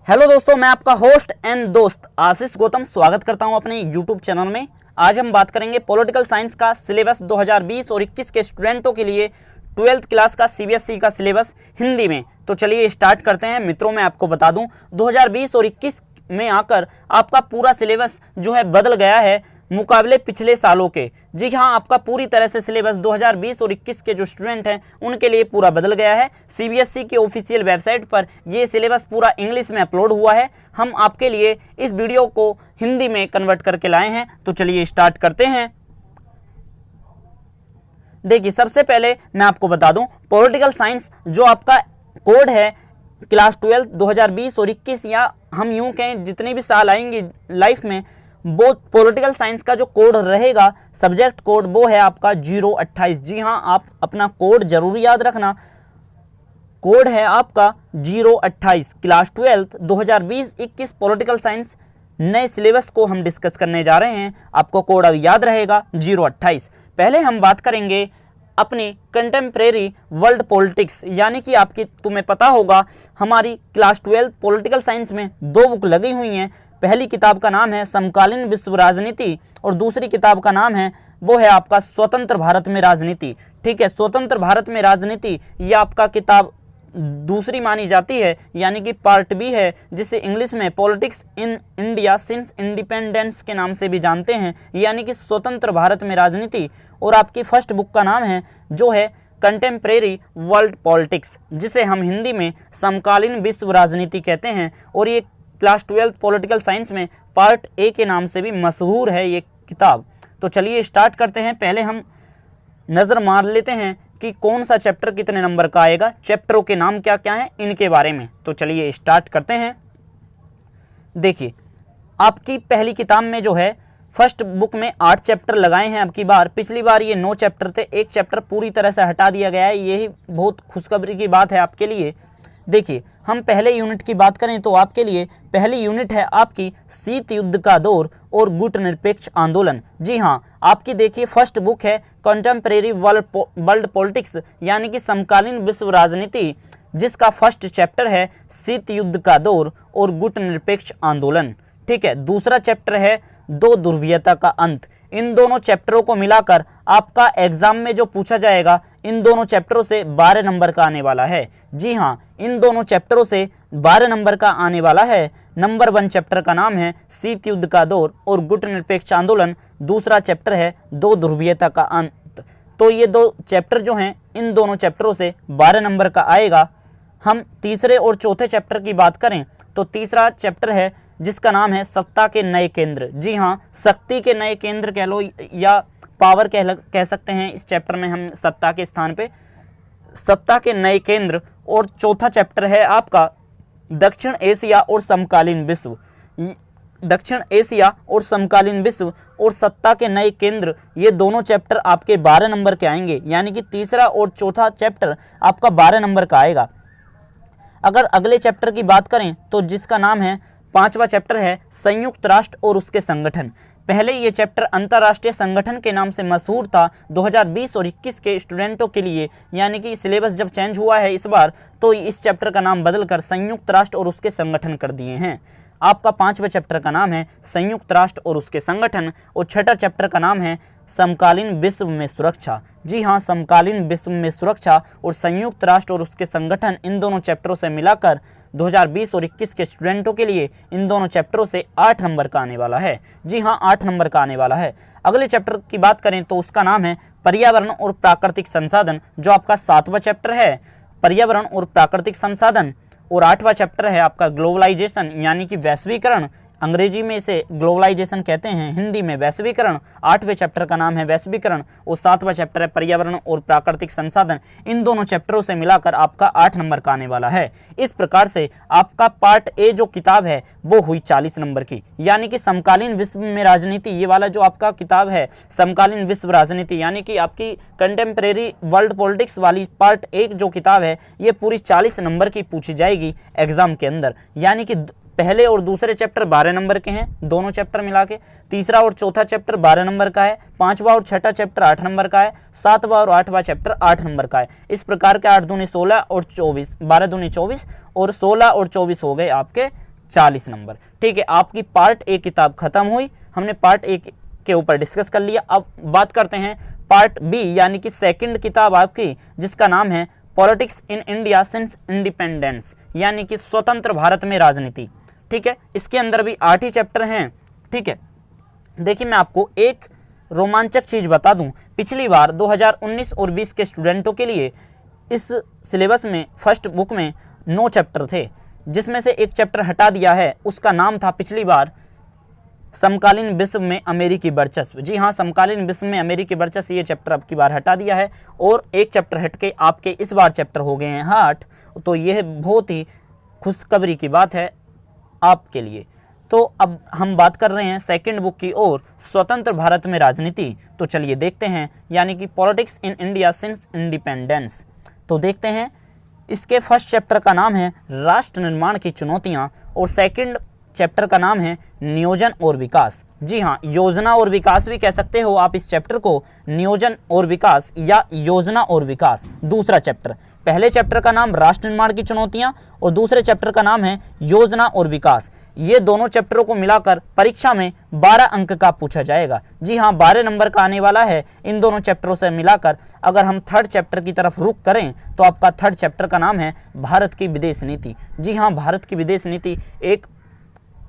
Hello दोस्तों, मैं आपका होस्ट एंड दोस्त आशीष गौतम स्वागत करता हूं अपने यूट्यूब चैनल में। आज हम बात करेंगे पॉलिटिकल साइंस का सिलेबस 2020 और 21 के स्टूडेंटों के लिए 12th क्लास का सीबीएसई का सिलेबस हिंदी में। तो चलिए स्टार्ट करते हैं। मित्रों, मैं आपको बता दूं 2020 और 21 में आकर आपका पूरा सिलेबस जो है बदल गया है मुकाबले पिछले सालों के। जी हाँ, आपका पूरी तरह से सिलेबस 2020 और 21 के जो स्टूडेंट हैं उनके लिए पूरा बदल गया है। सीबीएसई के ऑफिशियल वेबसाइट पर ये सिलेबस पूरा इंग्लिश में अपलोड हुआ है। हम आपके लिए इस वीडियो को हिंदी में कन्वर्ट करके लाए हैं। तो चलिए स्टार्ट करते हैं। देखिए, सबसे पहले मैं आपको बता दूं पॉलिटिकल साइंस जो आपका कोड है क्लास 12 2020 और 21, या हम यूं कहें जितने भी साल आएंगे लाइफ में, वो पॉलिटिकल साइंस का जो कोड रहेगा सब्जेक्ट कोड वो है आपका 028। जी हाँ, आप अपना कोड जरूर याद रखना। कोड है आपका 028। क्लास 12 2020-21 पॉलिटिकल साइंस नए सिलेबस को हम डिस्कस करने जा रहे हैं। आपको कोड अब याद रहेगा 028। पहले हम बात करेंगे अपनी कंटेम्प्रेरी वर्ल्ड पॉलिटिक्स, यानी कि तुम्हें पता होगा हमारी क्लास 12 पॉलिटिकल साइंस में दो बुक लगी हुई हैं। पहली किताब का नाम है समकालीन विश्व राजनीति और दूसरी किताब का नाम है वो है आपका स्वतंत्र भारत में राजनीति। ठीक है, स्वतंत्र भारत में राजनीति ये आपका किताब दूसरी मानी जाती है, यानी कि पार्ट बी है, जिसे इंग्लिश में politics in India since independence के नाम से भी जानते हैं, यानी कि स्वतंत्र भारत में राजनीति। और आपकी फर्स्ट बुक का नाम है जो है कंटेम्प्रेरी वर्ल्ड पॉलिटिक्स, जिसे हम हिंदी में समकालीन विश्व राजनीति कहते हैं। और ये क्लास 12 पॉलिटिकल साइंस में पार्ट ए के नाम से भी मशहूर है ये किताब। तो चलिए स्टार्ट करते हैं। पहले हम नज़र मार लेते हैं कि कौन सा चैप्टर कितने नंबर का आएगा, चैप्टरों के नाम क्या क्या हैं इनके बारे में। तो चलिए स्टार्ट करते हैं। देखिए, आपकी पहली किताब में जो है फर्स्ट बुक में 8 चैप्टर लगाए हैं अब की बार। पिछली बार ये 9 चैप्टर थे, एक चैप्टर पूरी तरह से हटा दिया गया है। यही बहुत खुशखबरी की बात है आपके लिए। देखिए, हम पहले यूनिट की बात करें तो आपके लिए पहली यूनिट है आपकी शीत युद्ध का दौर और गुटनिरपेक्ष आंदोलन। जी हाँ, आपकी देखिए फर्स्ट बुक है कंटेम्प्रेरी वर्ल्ड पॉलिटिक्स, यानी कि समकालीन विश्व राजनीति, जिसका फर्स्ट चैप्टर है शीत युद्ध का दौर और गुटनिरपेक्ष आंदोलन। ठीक है, दूसरा चैप्टर है दो ध्रुवीयता का अंत। इन दोनों चैप्टरों को मिलाकर आपका एग्जाम में जो पूछा जाएगा इन दोनों चैप्टरों से 12 नंबर का आने वाला है। जी हाँ, इन दोनों चैप्टरों से 12 नंबर का आने वाला है। नंबर 1 चैप्टर का नाम है शीत युद्ध का दौर और गुटनिरपेक्ष आंदोलन। दूसरा चैप्टर है दो ध्रुवीयता का अंत। तो ये दो चैप्टर जो हैं इन दोनों चैप्टरों से 12 नंबर का आएगा। हम तीसरे और चौथे चैप्टर की बात करें तो तीसरा चैप्टर है जिसका नाम है सत्ता के नए केंद्र। जी हाँ, शक्ति के नए केंद्र कह लो या पावर कह सकते हैं। इस चैप्टर में हम सत्ता के स्थान पे सत्ता के नए केंद्र। और चौथा चैप्टर है आपका दक्षिण एशिया और समकालीन विश्व। दक्षिण एशिया और समकालीन विश्व और सत्ता के नए केंद्र, ये दोनों चैप्टर आपके 12 नंबर के आएंगे, यानी कि तीसरा और चौथा चैप्टर आपका 12 नंबर का आएगा। अगर अगले चैप्टर की बात करें तो जिसका नाम है 5वां चैप्टर है संयुक्त राष्ट्र और उसके संगठन। पहले ये चैप्टर अंतर्राष्ट्रीय संगठन के नाम से मशहूर था 2020 और 21 के स्टूडेंटों के लिए, यानी कि सिलेबस जब चेंज हुआ है इस बार तो इस चैप्टर का नाम बदलकर संयुक्त राष्ट्र और उसके संगठन कर दिए हैं। आपका 5वां चैप्टर का नाम है संयुक्त राष्ट्र और उसके संगठन और छठा चैप्टर का नाम है समकालीन विश्व में सुरक्षा। जी हाँ, समकालीन विश्व में सुरक्षा और संयुक्त राष्ट्र और उसके संगठन, इन दोनों चैप्टरों से मिलाकर 2020 और 21 के स्टूडेंटों के लिए इन दोनों चैप्टरों से 8 नंबर का आने वाला है। जी हाँ, 8 नंबर का आने वाला है। अगले चैप्टर की बात करें तो उसका नाम है पर्यावरण और प्राकृतिक संसाधन, जो आपका 7वां चैप्टर है पर्यावरण और प्राकृतिक संसाधन। और 8वां चैप्टर है आपका ग्लोबलाइजेशन, यानी कि वैश्वीकरण। अंग्रेजी में इसे ग्लोबलाइजेशन कहते हैं, हिंदी में वैश्वीकरण। 8वें चैप्टर का नाम है वैश्वीकरण और 7वां चैप्टर है पर्यावरण और प्राकृतिक संसाधन। इन दोनों चैप्टरों से मिलाकर आपका 8 नंबर का आने वाला है। इस प्रकार से आपका पार्ट ए जो किताब है वो हुई 40 नंबर की, यानी कि समकालीन विश्व में राजनीति। ये वाला जो आपका किताब है समकालीन विश्व राजनीति, यानी कि आपकी कंटेम्प्रेरी वर्ल्ड पॉलिटिक्स वाली पार्ट ए जो किताब है ये पूरी 40 नंबर की पूछी जाएगी एग्जाम के अंदर। यानी कि पहले और दूसरे चैप्टर 12 नंबर के हैं, दोनों चैप्टर मिला के। तीसरा और चौथा चैप्टर 12 नंबर का है, 5वां और छठा चैप्टर 8 नंबर का है, 7वां और 8वां चैप्टर 8 नंबर का है। इस प्रकार के 8 दूनी 16 और 24, 12 दूनी 24 और 16 और 24 हो गए आपके 40 नंबर। ठीक है, आपकी पार्ट ए किताब खत्म हुई, हमने पार्ट ए के ऊपर डिस्कस कर लिया। अब बात करते हैं पार्ट बी यानी कि सेकंड किताब आपकी, जिसका नाम है politics in India since independence, यानी कि स्वतंत्र भारत में राजनीति। ठीक है, इसके अंदर भी 8 ही चैप्टर हैं। ठीक है, देखिए मैं आपको एक रोमांचक चीज़ बता दूं, पिछली बार 2019 और 20 के स्टूडेंटों के लिए इस सिलेबस में फर्स्ट बुक में 9 चैप्टर थे, जिसमें से एक चैप्टर हटा दिया है। उसका नाम था पिछली बार समकालीन विश्व में अमेरिकी वर्चस्व। जी हाँ, समकालीन विश्व में अमेरिकी वर्चस्व, ये चैप्टर अब की बार हटा दिया है और एक चैप्टर हट के आपके इस बार चैप्टर हो गए हैं 8। तो यह बहुत ही खुशखबरी की बात है आपके लिए। तो अब हम बात कर रहे हैं सेकंड बुक की ओर, स्वतंत्र भारत में राजनीति। तो चलिए देखते हैं, यानी कि politics in India since independence. तो देखते हैं, इसके फर्स्ट चैप्टर का नाम है राष्ट्र निर्माण की चुनौतियां और सेकंड चैप्टर का नाम है नियोजन और विकास। जी हाँ, योजना और विकास भी कह सकते हो आप इस चैप्टर को, नियोजन और विकास या योजना और विकास। दूसरा चैप्टर, पहले चैप्टर का नाम राष्ट्र निर्माण की चुनौतियां और दूसरे चैप्टर का नाम है योजना और विकास। ये दोनों चैप्टरों को मिलाकर परीक्षा में 12 अंक का पूछा जाएगा। जी हाँ, 12 नंबर का आने वाला है इन दोनों चैप्टरों से मिलाकर। अगर हम थर्ड चैप्टर की तरफ रुख करें तो आपका थर्ड चैप्टर का नाम है भारत की विदेश नीति। जी हाँ, भारत की विदेश नीति एक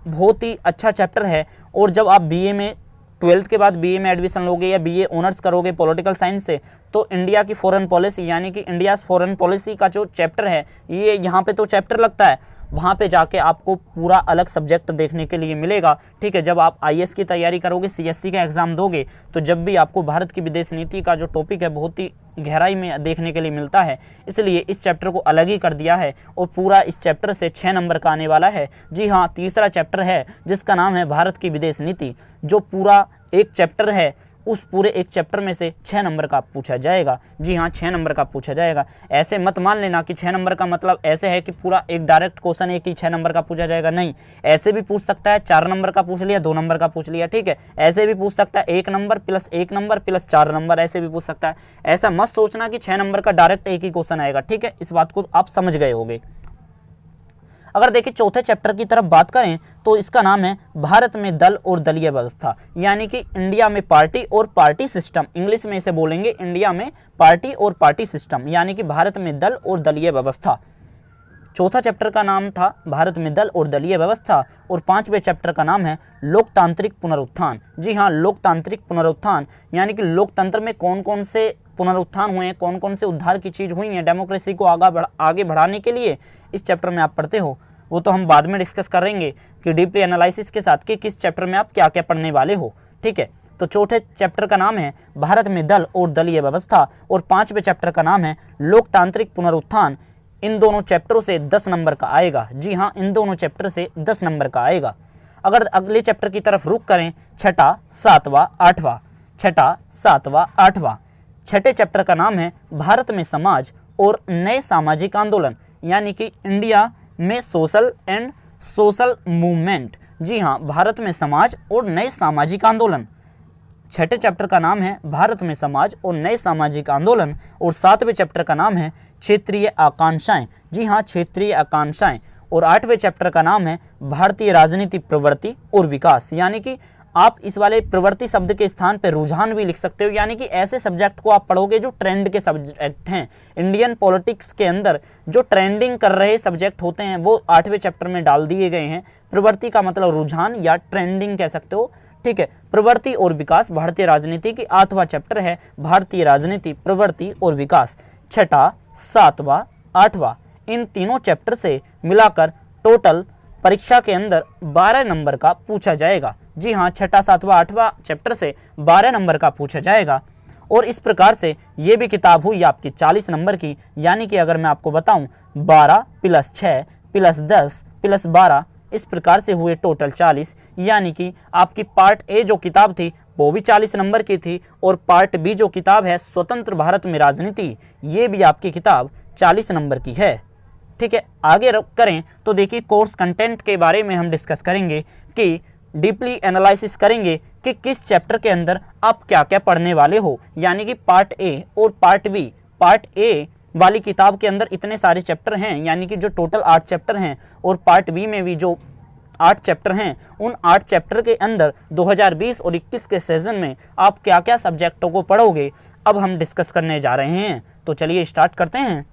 बहुत ही अच्छा चैप्टर है। और जब आप बीए में 12th के बाद बीए में एडमिशन लोगे या बीए ऑनर्स करोगे पॉलिटिकल साइंस से, तो इंडिया की फॉरेन पॉलिसी यानी कि इंडियाज़ फॉरेन पॉलिसी का जो चैप्टर है, ये यहाँ पे तो चैप्टर लगता है, वहाँ पे जाके आपको पूरा अलग सब्जेक्ट देखने के लिए मिलेगा। ठीक है, जब आप आईएएस की तैयारी करोगे, सीएससी का एग्ज़ाम दोगे, तो जब भी आपको भारत की विदेश नीति का जो टॉपिक है बहुत ही गहराई में देखने के लिए मिलता है, इसलिए इस चैप्टर को अलग ही कर दिया है और पूरा इस चैप्टर से 6 नंबर का आने वाला है। जी हाँ, तीसरा चैप्टर है जिसका नाम है भारत की विदेश नीति, जो पूरा एक चैप्टर है, उस पूरे एक चैप्टर में से 6 नंबर का पूछा जाएगा। जी हाँ, 6 नंबर का पूछा जाएगा। ऐसे मत मान लेना कि 6 नंबर का मतलब ऐसे है कि पूरा एक डायरेक्ट क्वेश्चन है कि 6 नंबर का पूछा जाएगा, नहीं। ऐसे भी पूछ सकता है, 4 नंबर का पूछ लिया, 2 नंबर का पूछ लिया। ठीक है, ऐसे भी पूछ सकता है 1 number plus 1 number plus 4 number, ऐसे भी पूछ सकता है। ऐसा मत सोचना कि 6 नंबर का डायरेक्ट एक ही क्वेश्चन आएगा। ठीक है, इस बात को आप समझ गए होंगे। अगर देखिए चौथे चैप्टर की तरफ बात करें तो इसका नाम है भारत में दल और दलीय व्यवस्था, यानी कि इंडिया में पार्टी और पार्टी सिस्टम। इंग्लिश में इसे बोलेंगे इंडिया में पार्टी और पार्टी सिस्टम, यानी कि भारत में दल और दलीय व्यवस्था। चौथा चैप्टर का नाम था भारत में दल और दलीय व्यवस्था और 5वें चैप्टर का नाम है लोकतांत्रिक पुनरुत्थान। जी हाँ, लोकतांत्रिक पुनरुत्थान, यानी कि लोकतंत्र में कौन कौन से पुनरुत्थान हुए हैं, कौन कौन से उद्धार की चीज़ हुई है डेमोक्रेसी को आगे बढ़ाने के लिए, इस चैप्टर में आप पढ़ते हो। वो तो हम बाद में डिस्कस करेंगे कि डीपली एनालिसिस के साथ कि किस चैप्टर में आप क्या क्या पढ़ने वाले हो। ठीक है, तो चौथे चैप्टर का नाम है भारत में दल और दलीय व्यवस्था और 5वें चैप्टर का नाम है लोकतांत्रिक पुनरुत्थान। इन दोनों चैप्टरों से 10 नंबर का आएगा। जी हाँ, इन दोनों चैप्टर से 10 नंबर का आएगा। अगर अगले चैप्टर की तरफ रुख करें, छठा, सातवां, आठवां, छठा, सातवां, आठवां। छठे चैप्टर का नाम है भारत में समाज और नए सामाजिक आंदोलन, यानी कि इंडिया में सोशल एंड सोशल मूवमेंट। जी हाँ, भारत में समाज और नए सामाजिक आंदोलन। छठे चैप्टर का नाम है भारत में समाज और नए सामाजिक आंदोलन और 7वें चैप्टर का नाम है क्षेत्रीय आकांक्षाएं। जी हाँ, क्षेत्रीय आकांक्षाएं। और 8वें चैप्टर का नाम है भारतीय राजनीति प्रवृत्ति और विकास, यानी कि आप इस वाले प्रवृत्ति शब्द के स्थान पर रुझान भी लिख सकते हो, यानी कि ऐसे सब्जेक्ट को आप पढ़ोगे जो ट्रेंड के सब्जेक्ट हैं। इंडियन पॉलिटिक्स के अंदर जो ट्रेंडिंग कर रहे सब्जेक्ट होते हैं वो 8वें चैप्टर में डाल दिए गए हैं। प्रवृत्ति का मतलब रुझान या ट्रेंडिंग कह सकते हो। ठीक है, प्रवृत्ति और विकास भारतीय राजनीति की 8वां चैप्टर है, भारतीय राजनीति प्रवृत्ति और विकास। छठा, सातवां, आठवां, इन तीनों चैप्टर से मिलाकर टोटल परीक्षा के अंदर 12 नंबर का पूछा जाएगा। जी हाँ, छठा, सातवां, आठवां चैप्टर से 12 नंबर का पूछा जाएगा। और इस प्रकार से ये भी किताब हुई आपकी 40 नंबर की, यानी कि अगर मैं आपको बताऊं 12 + 6 + 10 + 12, इस प्रकार से हुए टोटल 40, यानी कि आपकी पार्ट ए जो किताब थी वो भी 40 नंबर की थी और पार्ट बी जो किताब है स्वतंत्र भारत में राजनीति, ये भी आपकी किताब 40 नंबर की है। ठीक है, आगे करें तो देखिए कोर्स कंटेंट के बारे में हम डिस्कस करेंगे कि डीपली एनालिसिस करेंगे कि किस चैप्टर के अंदर आप क्या क्या पढ़ने वाले हो, यानी कि पार्ट ए और पार्ट बी। पार्ट ए वाली किताब के अंदर इतने सारे चैप्टर हैं, यानी कि जो टोटल 8 चैप्टर हैं, और पार्ट बी में भी जो 8 चैप्टर हैं, उन 8 चैप्टर के अंदर 2020 और 21 के सेशन में आप क्या क्या सब्जेक्टों को पढ़ोगे, अब हम डिस्कस करने जा रहे हैं। तो चलिए स्टार्ट करते हैं।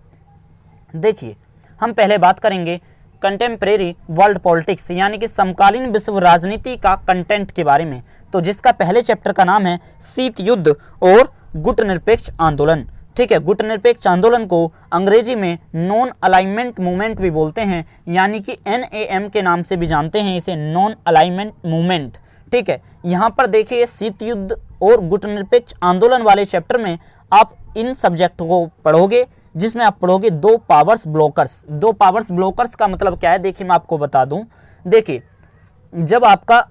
देखिए, हम पहले बात करेंगे कंटेम्प्रेरी वर्ल्ड पॉलिटिक्स यानी कि समकालीन विश्व राजनीति का कंटेंट के बारे में, तो जिसका पहले चैप्टर का नाम है शीत युद्ध और गुटनिरपेक्ष आंदोलन। ठीक है, गुटनिरपेक्ष आंदोलन को अंग्रेजी में नॉन अलाइनमेंट मूवमेंट भी बोलते हैं, यानी कि NAM के नाम से भी जानते हैं इसे, नॉन अलाइनमेंट मूवमेंट। ठीक है, यहाँ पर देखिए शीत युद्ध और गुटनिरपेक्ष आंदोलन वाले चैप्टर में आप इन सब्जेक्ट को पढ़ोगे, जिसमें आप पढ़ोगे दो पावर्स ब्लोकर्स। दो पावर्स ब्लोकर्स का मतलब क्या है, देखिए मैं आपको बता दूं। देखिए, जब आपका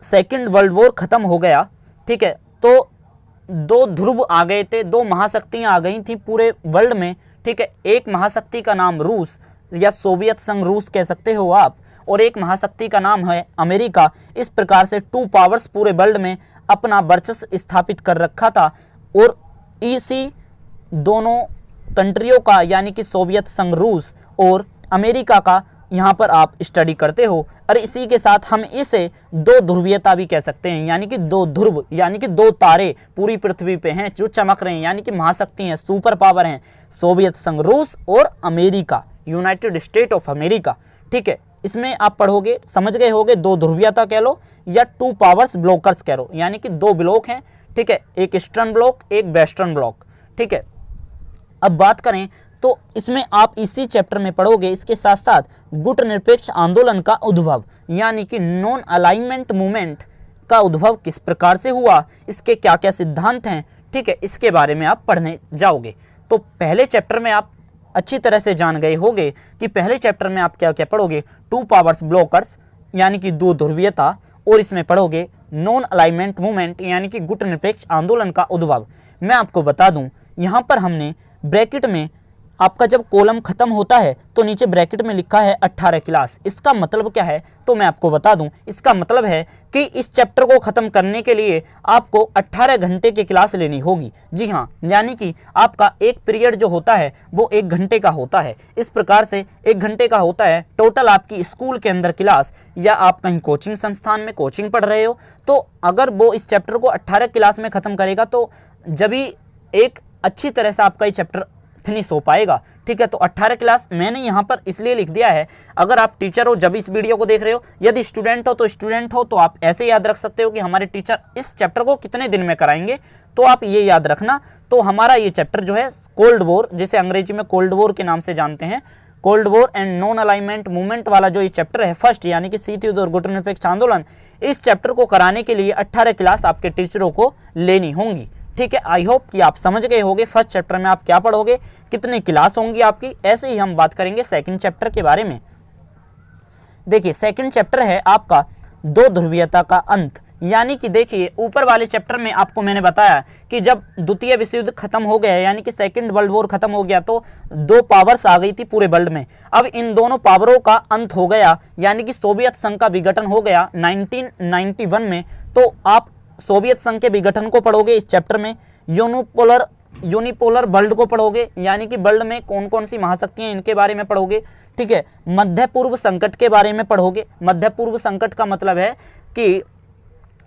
सेकेंड वर्ल्ड वॉर खत्म हो गया, ठीक है, तो दो ध्रुव आ गए थे, दो महाशक्तियां आ गई थी पूरे वर्ल्ड में। ठीक है, एक महाशक्ति का नाम रूस या सोवियत संघ रूस कह सकते हो आप, और एक महाशक्ति का नाम है अमेरिका। इस प्रकार से टू पावर्स पूरे वर्ल्ड में अपना वर्चस्व स्थापित कर रखा था, और इसी दोनों कंट्रियों का यानी कि सोवियत संघ रूस और अमेरिका का यहाँ पर आप स्टडी करते हो। और इसी के साथ हम इसे दो ध्रुवीयता भी कह सकते हैं, यानी कि दो ध्रुव यानी कि दो तारे पूरी पृथ्वी पे हैं जो चमक रहे हैं, यानी कि महाशक्ति हैं, सुपर पावर हैं, सोवियत संघ रूस और America, United state of America. ठीक है, इसमें आप पढ़ोगे, समझ गए होगे, दो ध्रुवीयता कह लो या टू पावर्स ब्लॉकर्स कह लो, यानी कि दो ब्लॉक हैं। ठीक है, एक ईस्टर्न ब्लॉक, एक वेस्टर्न ब्लॉक। ठीक है, अब बात करें तो इसमें आप इसी चैप्टर में पढ़ोगे, इसके साथ साथ गुटनिरपेक्ष आंदोलन का उद्भव यानी कि नॉन अलाइनमेंट मूवमेंट का उद्भव किस प्रकार से हुआ, इसके क्या क्या सिद्धांत हैं। ठीक है, इसके बारे में आप पढ़ने जाओगे। तो पहले चैप्टर में आप अच्छी तरह से जान गए होंगे कि पहले चैप्टर में आप क्या क्या पढ़ोगे, टू पावर्स ब्लॉकर्स यानी कि दो ध्रुवीयता, और इसमें पढ़ोगे नॉन अलाइनमेंट मूवमेंट यानी कि गुटनिरपेक्ष आंदोलन का उद्भव। मैं आपको बता दूं, यहाँ पर हमने ब्रैकेट में आपका जब कॉलम खत्म होता है तो नीचे ब्रैकेट में लिखा है 18 क्लास। इसका मतलब क्या है, तो मैं आपको बता दूं, इसका मतलब है कि इस चैप्टर को खत्म करने के लिए आपको 18 घंटे की क्लास लेनी होगी। जी हाँ, यानी कि आपका एक पीरियड जो होता है वो 1 घंटे का होता है। इस प्रकार से 1 घंटे का होता है टोटल आपकी स्कूल के अंदर क्लास, या आप कहीं कोचिंग संस्थान में कोचिंग पढ़ रहे हो, तो अगर वो इस चैप्टर को 18 क्लास में खत्म करेगा तो जब ही एक अच्छी तरह से आपका ये चैप्टर फिनिश हो पाएगा। ठीक है, तो 18 क्लास मैंने यहाँ पर इसलिए लिख दिया है, अगर आप टीचर हो जब इस वीडियो को देख रहे हो, यदि स्टूडेंट हो तो स्टूडेंट हो तो आप ऐसे याद रख सकते हो कि हमारे टीचर इस चैप्टर को कितने दिन में कराएंगे, तो आप ये याद रखना। तो हमारा ये चैप्टर जो है कोल्ड वॉर, जिसे अंग्रेजी में कोल्ड वॉर के नाम से जानते हैं, cold war and non alignment movement वाला जो ये चैप्टर है फर्स्ट, यानी कि शीत युद्ध और गुटनिरपेक्ष आंदोलन, इस चैप्टर को कराने के लिए 18 क्लास आपके टीचरों को लेनी होंगी। ठीक है, आई होप कि आप समझ गए होंगे फर्स्ट चैप्टर में आप क्या पढ़ोगे, कितनी क्लास होंगी आपकी। ऐसे ही हम बात करेंगे सेकंड चैप्टर के बारे में। देखिए, सेकंड चैप्टर है आपका दो ध्रुवीयता का अंत, यानी कि देखिए ऊपर वाले चैप्टर में आपको मैंने बताया कि जब द्वितीय विश्व युद्ध खत्म हो गया, यानी कि सेकंड वर्ल्ड वॉर खत्म हो गया, तो दो पावर्स आ गई थी पूरे वर्ल्ड में। अब इन दोनों पावरों का अंत हो गया, यानी कि सोवियत संघ का विघटन हो गया 1991 में। तो आप सोवियत संघ के विघटन को पढ़ोगे इस चैप्टर में, यूनिपोलर वर्ल्ड को पढ़ोगे, यानी कि वर्ल्ड में कौन कौन सी महाशक्तियां इनके बारे में पढ़ोगे। ठीक है, मध्य पूर्व संकट के बारे में पढ़ोगे। मध्य पूर्व संकट का मतलब है कि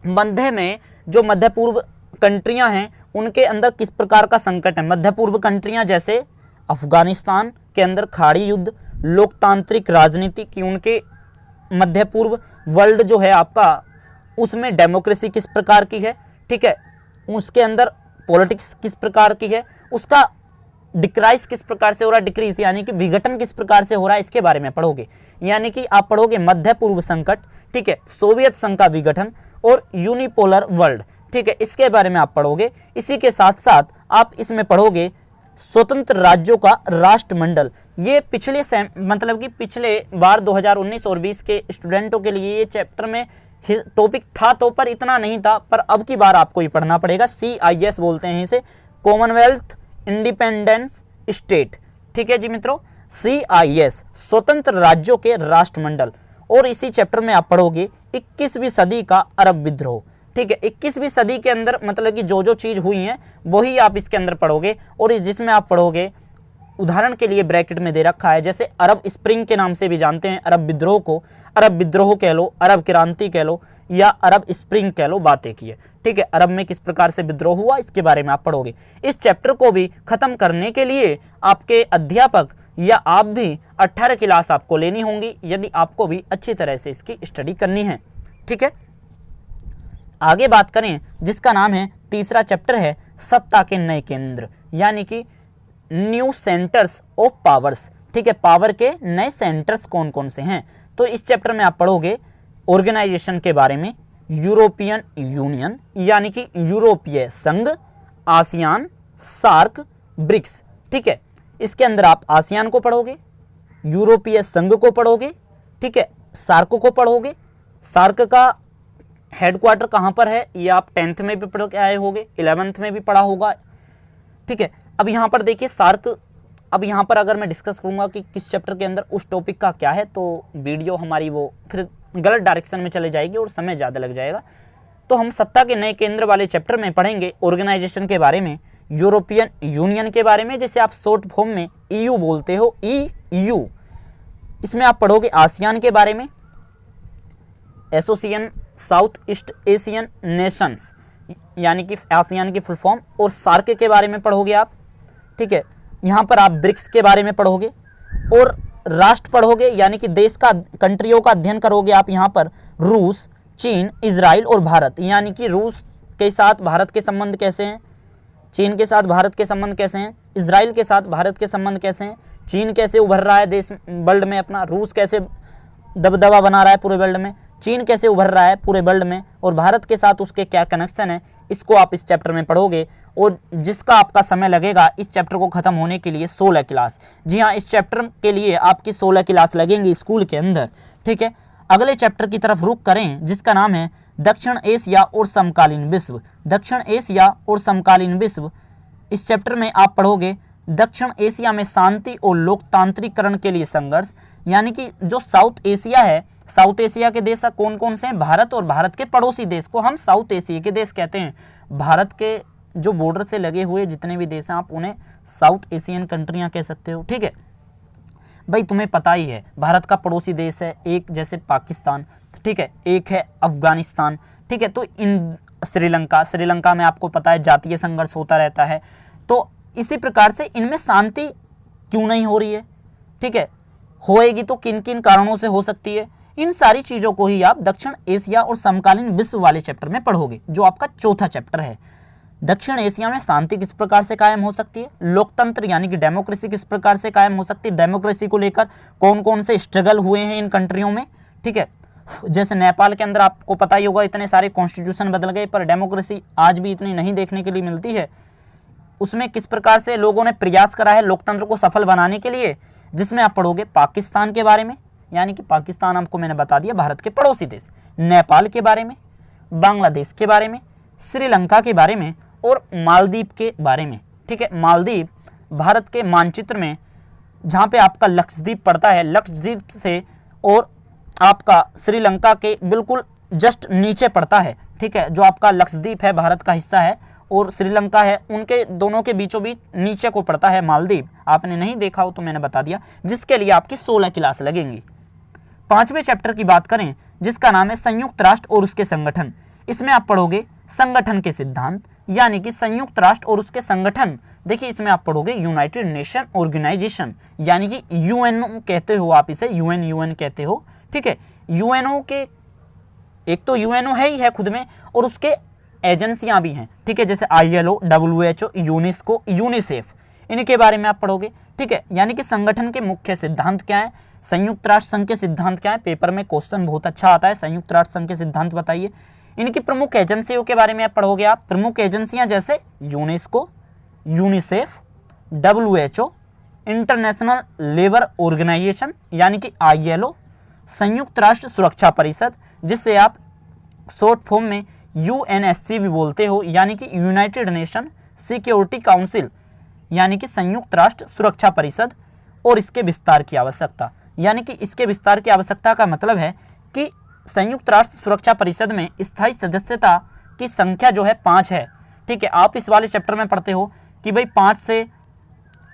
मध्य में जो मध्य पूर्व कंट्रियां हैं उनके अंदर किस प्रकार का संकट है। मध्य पूर्व कंट्रियां जैसे अफगानिस्तान के अंदर खाड़ी युद्ध, लोकतांत्रिक राजनीति की उनके मध्य पूर्व वर्ल्ड जो है आपका, उसमें डेमोक्रेसी किस प्रकार की है। ठीक है, उसके अंदर पॉलिटिक्स किस प्रकार की है, उसका डिक्राइज किस प्रकार से हो रहा है, डिक्रीज यानी कि विघटन किस प्रकार से हो रहा है, इसके बारे में पढ़ोगे। यानी कि आप पढ़ोगे मध्य पूर्व संकट, ठीक है, सोवियत संघ का विघटन और यूनिपोलर वर्ल्ड। ठीक है, इसके बारे में आप पढ़ोगे। इसी के साथ साथ आप इसमें पढ़ोगे स्वतंत्र राज्यों का राष्ट्रमंडल। ये पिछले मतलब कि पिछले बार 2019 और 20 के स्टूडेंटों के लिए ये चैप्टर में टॉपिक था, तो पर इतना नहीं था, पर अब की बार आपको ये पढ़ना पड़ेगा। CIS बोलते हैं इसे, कॉमनवेल्थ इंडिपेंडेंस स्टेट। ठीक है जी मित्रों, CIS स्वतंत्र राज्यों के राष्ट्रमंडल। और इसी चैप्टर में आप पढ़ोगे 21वीं सदी का अरब विद्रोह। ठीक है, 21वीं सदी के अंदर मतलब कि जो जो चीज़ हुई हैं वही आप इसके अंदर पढ़ोगे। और जिसमें आप पढ़ोगे उदाहरण के लिए ब्रैकेट में दे रखा है, जैसे अरब स्प्रिंग के नाम से भी जानते हैं अरब विद्रोह को, अरब विद्रोह कह लो, अरब क्रांति कह लो या अरब स्प्रिंग कह लो, बातें की है। ठीक है, अरब में किस प्रकार से विद्रोह हुआ इसके बारे में आप पढ़ोगे। इस चैप्टर को भी खत्म करने के लिए आपके अध्यापक या आप भी 18 क्लास आपको लेनी होंगी, यदि आपको भी अच्छी तरह से इसकी स्टडी करनी है। ठीक है, आगे बात करें जिसका नाम है, तीसरा चैप्टर है सत्ता के नए केंद्र, यानी कि न्यू सेंटर्स ऑफ पावर्स। ठीक है, पावर के नए सेंटर्स कौन कौन से हैं। तो इस चैप्टर में आप पढ़ोगे ऑर्गेनाइजेशन के बारे में, यूरोपियन यूनियन यानी कि यूरोपीय संघ, आसियान, सार्क, ब्रिक्स। ठीक है, इसके अंदर आप आसियान को पढ़ोगे, यूरोपीय संघ को पढ़ोगे, ठीक है, सार्क को पढ़ोगे। सार्क का हेडक्वार्टर कहाँ पर है ये आप 10th में भी पढ़ के आए होंगे, 11th में भी पढ़ा होगा। ठीक है, अब यहाँ पर देखिए सार्क, अब यहाँ पर अगर मैं डिस्कस करूँगा कि किस चैप्टर के अंदर उस टॉपिक का क्या है तो वीडियो हमारी वो फिर गलत डायरेक्शन में चले जाएगी और समय ज़्यादा लग जाएगा। तो हम सत्ता के नए केंद्र वाले चैप्टर में पढ़ेंगे ऑर्गेनाइजेशन के बारे में, यूरोपियन यूनियन के बारे में, जिसे आप शॉर्ट फॉर्म में EU बोलते हो, EU। इसमें आप पढ़ोगे आसियान के बारे में, association south east Asian Nations यानी कि आसियान की फुल फॉर्म, और सार्क के बारे में पढ़ोगे आप। ठीक है, यहाँ पर आप ब्रिक्स के बारे में पढ़ोगे और राष्ट्र पढ़ोगे, यानी कि देश का, कंट्रियों का अध्ययन करोगे आप। यहाँ पर रूस, चीन, इजराइल और भारत, यानी कि रूस के साथ भारत के संबंध कैसे हैं, चीन के साथ भारत के संबंध कैसे हैं, इजराइल के साथ भारत के संबंध कैसे हैं, चीन कैसे उभर रहा है देश वर्ल्ड में अपना, रूस कैसे दबदबा बना रहा है पूरे वर्ल्ड में, चीन कैसे उभर रहा है पूरे वर्ल्ड में, और भारत के साथ उसके क्या कनेक्शन है, इसको आप इस चैप्टर में पढ़ोगे। और जिसका आपका समय लगेगा इस चैप्टर को खत्म होने के लिए 16 क्लास। जी हाँ, इस चैप्टर के लिए आपकी 16 क्लास लगेंगी स्कूल के अंदर। ठीक है, अगले चैप्टर की तरफ रुख करें जिसका नाम है दक्षिण एशिया और समकालीन विश्व। दक्षिण एशिया और समकालीन विश्व, इस चैप्टर में आप पढ़ोगे दक्षिण एशिया में शांति और लोकतांत्रिकरण के लिए संघर्ष, यानी कि जो साउथ एशिया है, साउथ एशिया के देश कौन कौन से हैं, भारत और भारत के पड़ोसी देश को हम साउथ एशिया के देश कहते हैं। भारत के जो बॉर्डर से लगे हुए जितने भी देश हैं आप उन्हें साउथ एशियन कंट्रियां कह सकते हो। ठीक है भाई, तुम्हें पता ही है भारत का पड़ोसी देश है एक, जैसे पाकिस्तान, ठीक है, एक है अफगानिस्तान। ठीक है, तो इन श्रीलंका में आपको पता है जातीय संघर्ष होता रहता है। तो इसी प्रकार से इनमें शांति क्यों नहीं हो रही है, ठीक है, होएगी तो किन किन कारणों से हो सकती है, इन सारी चीजों को ही आप दक्षिण एशिया और समकालीन विश्व वाले चैप्टर में पढ़ोगे, जो आपका चौथा चैप्टर है। दक्षिण एशिया में शांति किस प्रकार से कायम हो सकती है, लोकतंत्र यानी कि डेमोक्रेसी किस प्रकार से कायम हो सकती है, डेमोक्रेसी को लेकर कौन कौन से स्ट्रगल हुए हैं इन कंट्रियों में। ठीक है, जैसे नेपाल के अंदर आपको पता ही होगा इतने सारे कॉन्स्टिट्यूशन बदल गए, पर डेमोक्रेसी आज भी इतनी नहीं देखने के लिए मिलती है। उसमें किस प्रकार से लोगों ने प्रयास करा है लोकतंत्र को सफल बनाने के लिए, जिसमें आप पढ़ोगे पाकिस्तान के बारे में, यानी कि पाकिस्तान आपको मैंने बता दिया भारत के पड़ोसी देश, नेपाल के बारे में, बांग्लादेश के बारे में, श्रीलंका के बारे में और मालदीव के बारे में। ठीक है, मालदीव भारत के मानचित्र में जहाँ पे आपका लक्षद्वीप पड़ता है, लक्षद्वीप से और आपका श्रीलंका के बिल्कुल जस्ट नीचे पड़ता है। ठीक है, जो आपका लक्षद्वीप है भारत का हिस्सा है और श्रीलंका है, उनके दोनों के बीचों बीच नीचे को पड़ता है मालदीव। आपने नहीं देखा हो तो मैंने बता दिया, जिसके लिए आपकी 16 क्लास लगेंगी। पांचवें चैप्टर की बात करें जिसका नाम है संयुक्त राष्ट्र और उसके संगठन। इसमें आप पढ़ोगे संगठन के सिद्धांत, यानी कि संयुक्त राष्ट्र और उसके संगठन। देखिए, इसमें आप पढ़ोगे यूनाइटेड नेशन ऑर्गेनाइजेशन, यानी कि यूएनओ कहते हो आप इसे, यूएन कहते हो। ठीक है, यूएनओ के एक तो यूएनओ है ही है खुद में, और उसके एजेंसियां भी हैं। ठीक है, जैसे ILO, WHO, यूनेस्को, यूनिसेफ, इनके बारे में आप पढ़ोगे। ठीक है, यानी कि संगठन के मुख्य सिद्धांत क्या है, संयुक्त राष्ट्र संघ के सिद्धांत क्या है, पेपर में क्वेश्चन बहुत अच्छा आता है, संयुक्त राष्ट्र संघ के सिद्धांत बताइए। इनकी प्रमुख एजेंसियों के बारे में आप पढ़ोगे। आप प्रमुख एजेंसियां जैसे UNESCO, UNICEF, WHO, International Labour Organization यानी कि ILO, संयुक्त राष्ट्र सुरक्षा परिषद जिससे आप शॉर्ट फॉर्म में UNSC भी बोलते हो, यानी कि यूनाइटेड नेशन सिक्योरिटी काउंसिल, यानी कि संयुक्त राष्ट्र सुरक्षा परिषद, और इसके विस्तार की आवश्यकता, यानी कि इसके विस्तार की आवश्यकता का मतलब है कि संयुक्त राष्ट्र सुरक्षा परिषद में स्थायी सदस्यता की संख्या जो है 5 है। ठीक है, आप इस वाले चैप्टर में पढ़ते हो कि भाई 5 से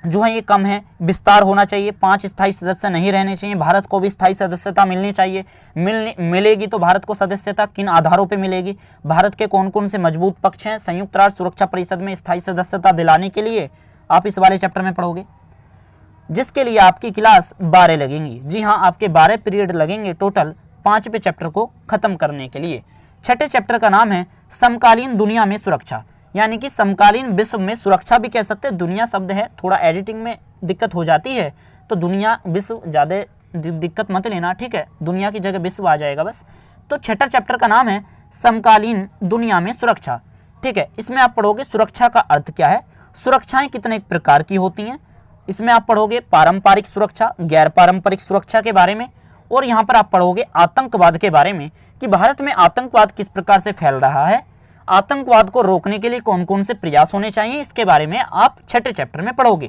जो है ये कम है, विस्तार होना चाहिए, 5 स्थायी सदस्य नहीं रहने चाहिए, भारत को भी स्थायी सदस्यता मिलनी चाहिए। मिलेगी तो भारत को सदस्यता किन आधारों पे मिलेगी, भारत के कौन कौन से मजबूत पक्ष हैं संयुक्त राष्ट्र सुरक्षा परिषद में स्थायी सदस्यता दिलाने के लिए, आप इस वाले चैप्टर में पढ़ोगे, जिसके लिए आपकी क्लास 12 लगेंगी। जी हाँ, आपके 12 पीरियड लगेंगे टोटल 5वें चैप्टर को खत्म करने के लिए। छठे चैप्टर का नाम है समकालीन दुनिया में सुरक्षा, यानी कि समकालीन विश्व में सुरक्षा भी कह सकते हैं। दुनिया शब्द है, थोड़ा एडिटिंग में दिक्कत हो जाती है, तो दुनिया विश्व ज़्यादा दिक्कत मत लेना, ठीक है, दुनिया की जगह विश्व आ जाएगा बस। तो छठा चैप्टर का नाम है समकालीन दुनिया में सुरक्षा, ठीक है। इसमें आप पढ़ोगे सुरक्षा का अर्थ क्या है, सुरक्षाएं कितने प्रकार की होती हैं, इसमें आप पढ़ोगे पारंपरिक सुरक्षा, गैर पारंपरिक सुरक्षा के बारे में, और यहाँ पर आप पढ़ोगे आतंकवाद के बारे में कि भारत में आतंकवाद किस प्रकार से फैल रहा है, आतंकवाद को रोकने के लिए कौन कौन से प्रयास होने चाहिए, इसके बारे में आप छठे चैप्टर में पढ़ोगे,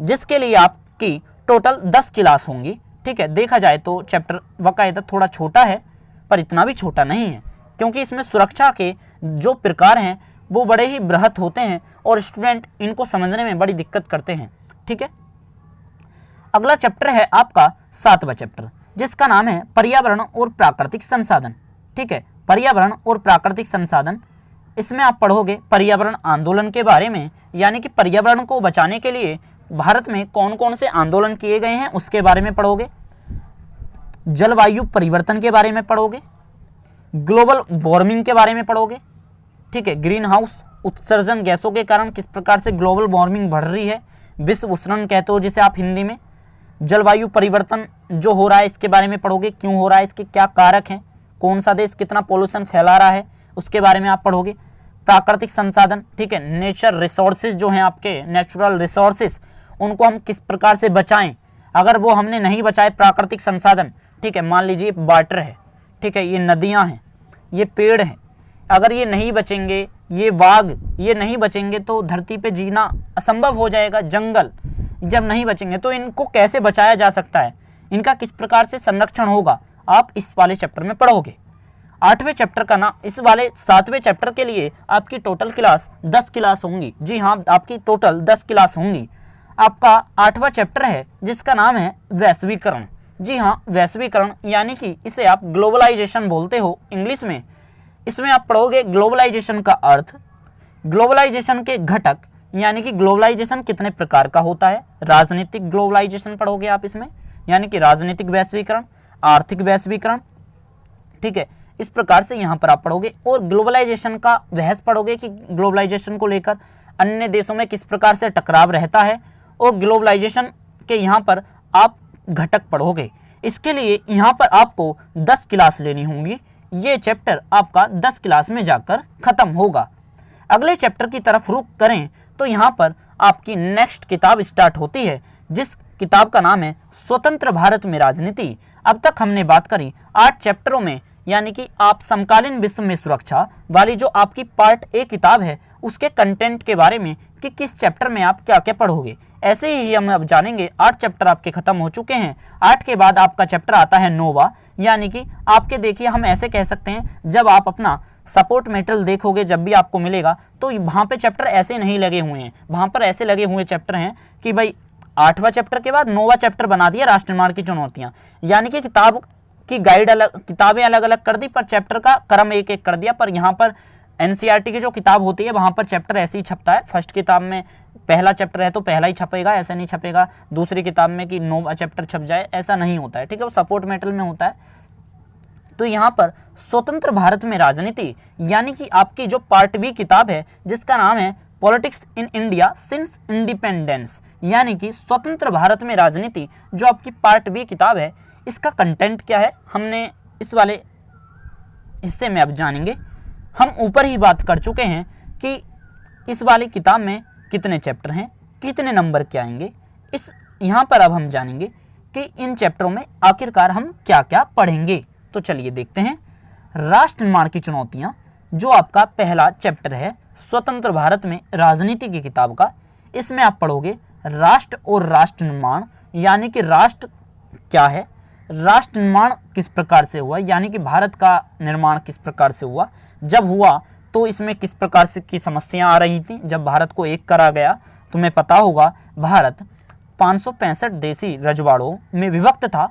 जिसके लिए आपकी टोटल 10 क्लास होंगी, ठीक है। देखा जाए तो चैप्टर बाकायदा थोड़ा छोटा है, पर इतना भी छोटा नहीं है, क्योंकि इसमें सुरक्षा के जो प्रकार हैं वो बड़े ही बृहत होते हैं और स्टूडेंट इनको समझने में बड़ी दिक्कत करते हैं, ठीक है। अगला चैप्टर है आपका 7वां चैप्टर, जिसका नाम है पर्यावरण और प्राकृतिक संसाधन, ठीक है, पर्यावरण और प्राकृतिक संसाधन। इसमें आप पढ़ोगे पर्यावरण आंदोलन के बारे में, यानी कि पर्यावरण को बचाने के लिए भारत में कौन कौन से आंदोलन किए गए हैं उसके बारे में पढ़ोगे, जलवायु परिवर्तन के बारे में पढ़ोगे, ग्लोबल वार्मिंग के बारे में पढ़ोगे, ठीक है, ग्रीन हाउस उत्सर्जन गैसों के कारण किस प्रकार से ग्लोबल वार्मिंग बढ़ रही है, विश्व उष्णन कहते हो जिसे आप हिंदी में। जलवायु परिवर्तन जो हो रहा है इसके बारे में पढ़ोगे, क्यों हो रहा है, इसके क्या कारक हैं, कौन सा देश कितना पोल्यूशन फैला रहा है, उसके बारे में आप पढ़ोगे। प्राकृतिक संसाधन, ठीक है, नेचर रिसोर्सेज जो हैं आपके नेचुरल रिसोर्सेज, उनको हम किस प्रकार से बचाएं, अगर वो हमने नहीं बचाए प्राकृतिक संसाधन, ठीक है, मान लीजिए वाटर है, ठीक है, ये नदियां हैं, ये पेड़ हैं, अगर ये नहीं बचेंगे, ये बाघ ये नहीं बचेंगे तो धरती पे जीना असंभव हो जाएगा। जंगल जब नहीं बचेंगे तो इनको कैसे बचाया जा सकता है, इनका किस प्रकार से संरक्षण होगा, आप इस वाले चैप्टर में पढ़ोगे। 8वें चैप्टर का नाम, इस वाले 7वें चैप्टर के लिए आपकी टोटल क्लास 10 क्लास होंगी। जी हाँ, आपकी टोटल 10 क्लास होंगी। आपका 8वां चैप्टर है जिसका नाम है वैश्वीकरण। जी हाँ, वैश्वीकरण यानी कि इसे आप ग्लोबलाइजेशन बोलते हो इंग्लिश में। इसमें आप पढ़ोगे ग्लोबलाइजेशन का अर्थ, ग्लोबलाइजेशन के घटक, यानी कि ग्लोबलाइजेशन कितने प्रकार का होता है, राजनीतिक ग्लोबलाइजेशन पढ़ोगे आप इसमें, यानी कि राजनीतिक वैश्वीकरण, आर्थिक वैश्वीकरण, ठीक है, इस प्रकार से यहाँ पर आप पढ़ोगे। और ग्लोबलाइजेशन का बहस पढ़ोगे कि ग्लोबलाइजेशन को लेकर अन्य देशों में किस प्रकार से टकराव रहता है, और ग्लोबलाइजेशन के यहाँ पर आप घटक पढ़ोगे। इसके लिए यहाँ पर आपको 10 क्लास लेनी होंगी। ये चैप्टर आपका 10 क्लास में जाकर खत्म होगा। अगले चैप्टर की तरफ रुख करें तो यहाँ पर आपकी नेक्स्ट किताब स्टार्ट होती है, जिस किताब का नाम है स्वतंत्र भारत में राजनीति। अब तक हमने बात करी 8 चैप्टरों में, यानी कि आप समकालीन विश्व में सुरक्षा वाली जो आपकी पार्ट ए किताब है उसके कंटेंट के बारे में कि किस चैप्टर में आप क्या क्या पढ़ोगे। ऐसे ही हम अब जानेंगे। 8 चैप्टर आपके खत्म हो चुके हैं। 8 के बाद आपका चैप्टर आता है 9वां, यानी कि आपके, देखिए हम ऐसे कह सकते हैं, जब आप अपना सपोर्ट मटेरियल देखोगे जब भी आपको मिलेगा तो वहाँ पे चैप्टर ऐसे नहीं लगे हुए हैं, वहाँ पर ऐसे लगे हुए चैप्टर हैं कि भाई 8वां चैप्टर के बाद 9वां चैप्टर बना दिया राष्ट्र निर्माण की चुनौतियाँ, यानी कि किताब की गाइड अलग, किताबें अलग अलग कर दी पर चैप्टर का क्रम एक एक कर दिया। पर यहाँ पर एनसीईआरटी की जो किताब होती है वहाँ पर चैप्टर ऐसे ही छपता है। फर्स्ट किताब में पहला चैप्टर है तो पहला ही छपेगा, ऐसा नहीं छपेगा दूसरी किताब में कि 9वां चैप्टर छप जाए, ऐसा नहीं होता है, ठीक है, वो सपोर्ट मटेरियल में होता है। तो यहाँ पर स्वतंत्र भारत में राजनीति, यानी कि आपकी जो पार्ट बी किताब है जिसका नाम है politics in India since independence, यानी कि स्वतंत्र भारत में राजनीति, जो आपकी पार्ट बी किताब है, इसका कंटेंट क्या है हमने इस वाले हिस्से में अब जानेंगे। हम ऊपर ही बात कर चुके हैं कि इस वाली किताब में कितने चैप्टर हैं, कितने नंबर के आएंगे। इस यहाँ पर अब हम जानेंगे कि इन चैप्टरों में आखिरकार हम क्या क्या पढ़ेंगे। तो चलिए देखते हैं। राष्ट्र निर्माण की चुनौतियाँ, जो आपका पहला चैप्टर है स्वतंत्र भारत में राजनीति की किताब का, इसमें आप पढ़ोगे राष्ट्र और राष्ट्र निर्माण, यानी कि राष्ट्र क्या है, राष्ट्र निर्माण किस प्रकार से हुआ, यानी कि भारत का निर्माण किस प्रकार से हुआ, जब हुआ तो इसमें किस प्रकार से की समस्याएं आ रही थी। जब भारत को एक करा गया तुम्हें पता होगा भारत 565 देशी रजवाड़ों में विभक्त था।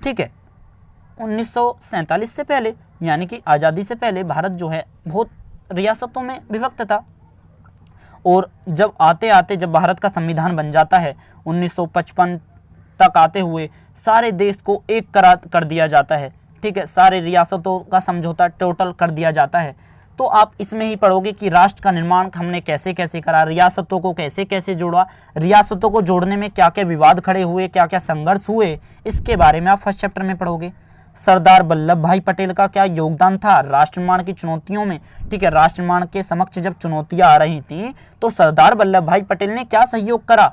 ठीक है, 1947 से पहले यानी कि आज़ादी से पहले भारत जो है बहुत रियासतों में विभक्त था। और जब आते आते जब भारत का संविधान बन जाता है 1955 तक आते हुए सारे देश को एक कर दिया जाता है। ठीक है, सारे रियासतों का समझौता टोटल कर दिया जाता है। तो आप इसमें ही पढ़ोगे कि राष्ट्र का निर्माण हमने कैसे कैसे करा, रियासतों को कैसे कैसे जोड़ा, रियासतों को जोड़ने में क्या क्या विवाद खड़े हुए, क्या क्या संघर्ष हुए, इसके बारे में आप फर्स्ट चैप्टर में पढ़ोगे। सरदार वल्लभ भाई पटेल का क्या योगदान था राष्ट्र निर्माण की चुनौतियों में। ठीक है, राष्ट्र निर्माण के समक्ष जब चुनौतियां आ रही थी तो सरदार वल्लभ भाई पटेल ने क्या सहयोग करा।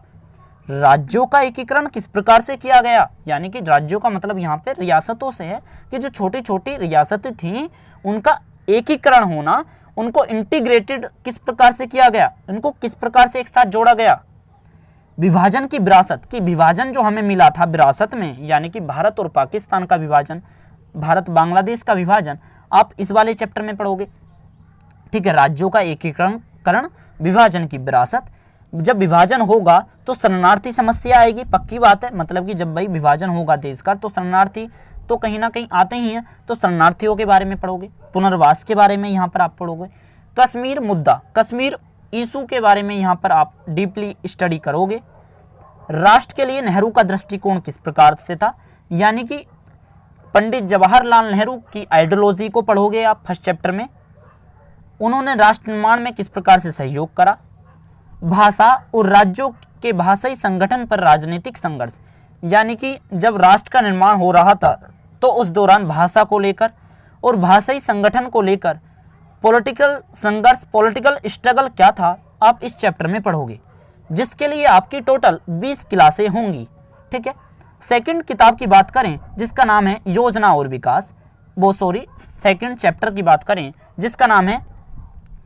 राज्यों का एकीकरण किस प्रकार से किया गया, यानी कि राज्यों का मतलब यहाँ पे रियासतों से है कि जो छोटी छोटी रियासतें थी उनका एकीकरण होना, उनको इंटीग्रेटेड किस प्रकार से किया गया, उनको किस प्रकार से एक साथ जोड़ा गया। विभाजन की विरासत की विभाजन जो हमें मिला था विरासत में, यानी कि भारत और पाकिस्तान का विभाजन, भारत बांग्लादेश का विभाजन, आप इस वाले चैप्टर में पढ़ोगे। ठीक है, राज्यों का एकीकरण, विभाजन की विरासत। जब विभाजन होगा तो शरणार्थी समस्या आएगी, पक्की बात है। मतलब कि जब भाई विभाजन होगा देश का तो शरणार्थी तो कहीं ना कहीं आते ही हैं, तो शरणार्थियों के बारे में पढ़ोगे, पुनर्वास के बारे में यहाँ पर आप पढ़ोगे। कश्मीर मुद्दा, कश्मीर इशू के बारे में यहाँ पर आप डीपली स्टडी करोगे। राष्ट्र के लिए नेहरू का दृष्टिकोण किस प्रकार से था, यानी कि पंडित जवाहरलाल नेहरू की आइडियोलॉजी को पढ़ोगे आप फर्स्ट चैप्टर में। उन्होंने राष्ट्र निर्माण में किस प्रकार से सहयोग करा। भाषा और राज्यों के भाषाई संगठन पर राजनीतिक संघर्ष, यानी कि जब राष्ट्र का निर्माण हो रहा था तो उस दौरान भाषा को लेकर और भाषाई संगठन को लेकर पॉलिटिकल संघर्ष, पॉलिटिकल स्ट्रगल क्या था, आप इस चैप्टर में पढ़ोगे, जिसके लिए आपकी टोटल 20 क्लासें होंगी। ठीक है, सेकंड किताब की बात करें जिसका नाम है योजना और विकास, सेकंड चैप्टर की बात करें जिसका नाम है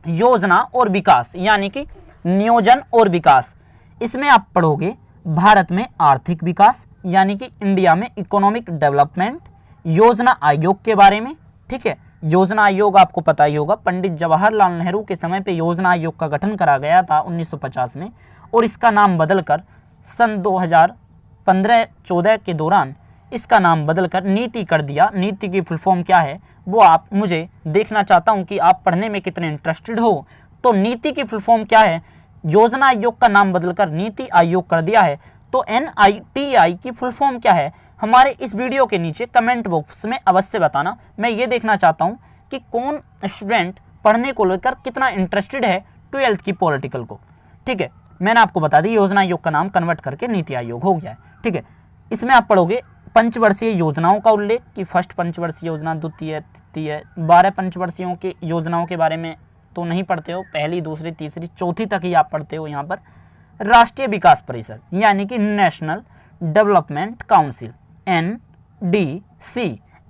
योजना और विकास, यानी कि नियोजन और विकास। इसमें आप पढ़ोगे भारत में आर्थिक विकास, यानी कि इंडिया में इकोनॉमिक डेवलपमेंट, योजना आयोग के बारे में। ठीक है, योजना आयोग आपको पता ही होगा, पंडित जवाहरलाल नेहरू के समय पे योजना आयोग का गठन करा गया था 1950 में, और इसका नाम बदलकर सन 2015-14 के दौरान इसका नाम बदलकर नीति कर दिया। नीति की फुल फॉर्म क्या है वो आप मुझे देखना चाहता हूं कि आप पढ़ने में कितने इंटरेस्टेड हो। तो नीति की फुल फॉर्म क्या है, योजना आयोग का नाम बदलकर नीति आयोग कर दिया है। तो NITI की फुल फॉर्म क्या है, हमारे इस वीडियो के नीचे कमेंट बॉक्स में अवश्य बताना। मैं ये देखना चाहता हूँ कि कौन स्टूडेंट पढ़ने को लेकर कितना इंटरेस्टेड है 12th की पॉलिटिकल को। ठीक है, मैंने आपको बता दी योजना आयोग का नाम कन्वर्ट करके नीति आयोग हो गया है। ठीक है, इसमें आप पढ़ोगे पंचवर्षीय योजनाओं का उल्लेख कि फर्स्ट पंचवर्षीय योजना, द्वितीय, तृतीय, 12 पंचवर्षीयों की योजनाओं के बारे में तो नहीं पढ़ते हो, पहली, दूसरी, तीसरी, चौथी तक ही आप पढ़ते हो यहाँ पर। राष्ट्रीय विकास परिषद यानी कि नेशनल डेवलपमेंट काउंसिल,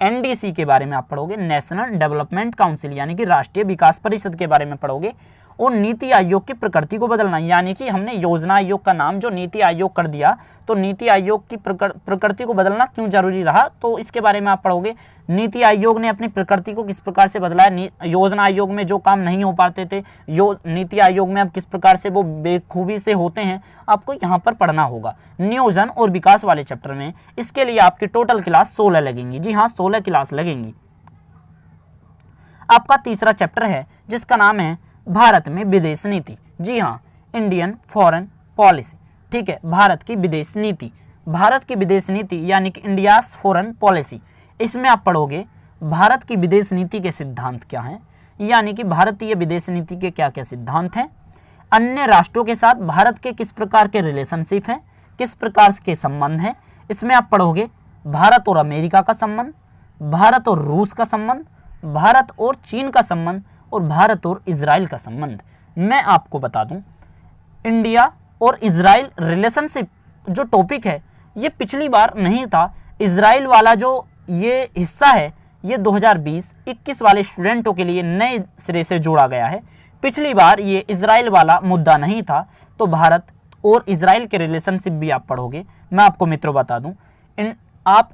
NDC के बारे में आप पढ़ोगे, नेशनल डेवलपमेंट काउंसिल यानी कि राष्ट्रीय विकास परिषद के बारे में पढ़ोगे। और नीति आयोग की प्रकृति को बदलना, यानी कि हमने योजना आयोग का नाम जो नीति आयोग कर दिया, तो नीति आयोग की प्रकृति को बदलना क्यों जरूरी रहा, तो इसके बारे में आप पढ़ोगे। नीति आयोग ने अपनी प्रकृति को किस प्रकार से बदला है, योजना आयोग में जो काम नहीं हो पाते थे नीति आयोग में अब किस प्रकार से वो बेखूबी से होते हैं, आपको यहाँ पर पढ़ना होगा नियोजन और विकास वाले चैप्टर में। इसके लिए आपकी टोटल क्लास 16 लगेंगी। जी हाँ, 16 क्लास लगेंगी। आपका तीसरा चैप्टर है जिसका नाम है भारत में विदेश नीति। जी हाँ, इंडियन फॉरेन पॉलिसी। ठीक है, भारत की विदेश नीति, भारत की विदेश नीति यानी कि इंडियाज फॉरेन पॉलिसी। इसमें आप पढ़ोगे भारत की विदेश नीति के सिद्धांत क्या हैं, यानी कि भारतीय विदेश नीति के क्या क्या सिद्धांत हैं, अन्य राष्ट्रों के साथ भारत के किस प्रकार के रिलेशनशिप हैं, किस प्रकार के संबंध हैं। इसमें आप पढ़ोगे भारत और अमेरिका का संबंध, भारत और रूस का संबंध, भारत और चीन का संबंध और भारत और इजराइल का संबंध। मैं आपको बता दूं, इंडिया और इजराइल रिलेशनशिप जो टॉपिक है ये पिछली बार नहीं था। इजराइल वाला जो ये हिस्सा है ये 2020-21 वाले स्टूडेंटों के लिए नए सिरे से जोड़ा गया है। पिछली बार ये इजराइल वाला मुद्दा नहीं था। तो भारत और इजराइल के रिलेशनशिप भी आप पढ़ोगे। मैं आपको मित्रों बता दूं, आप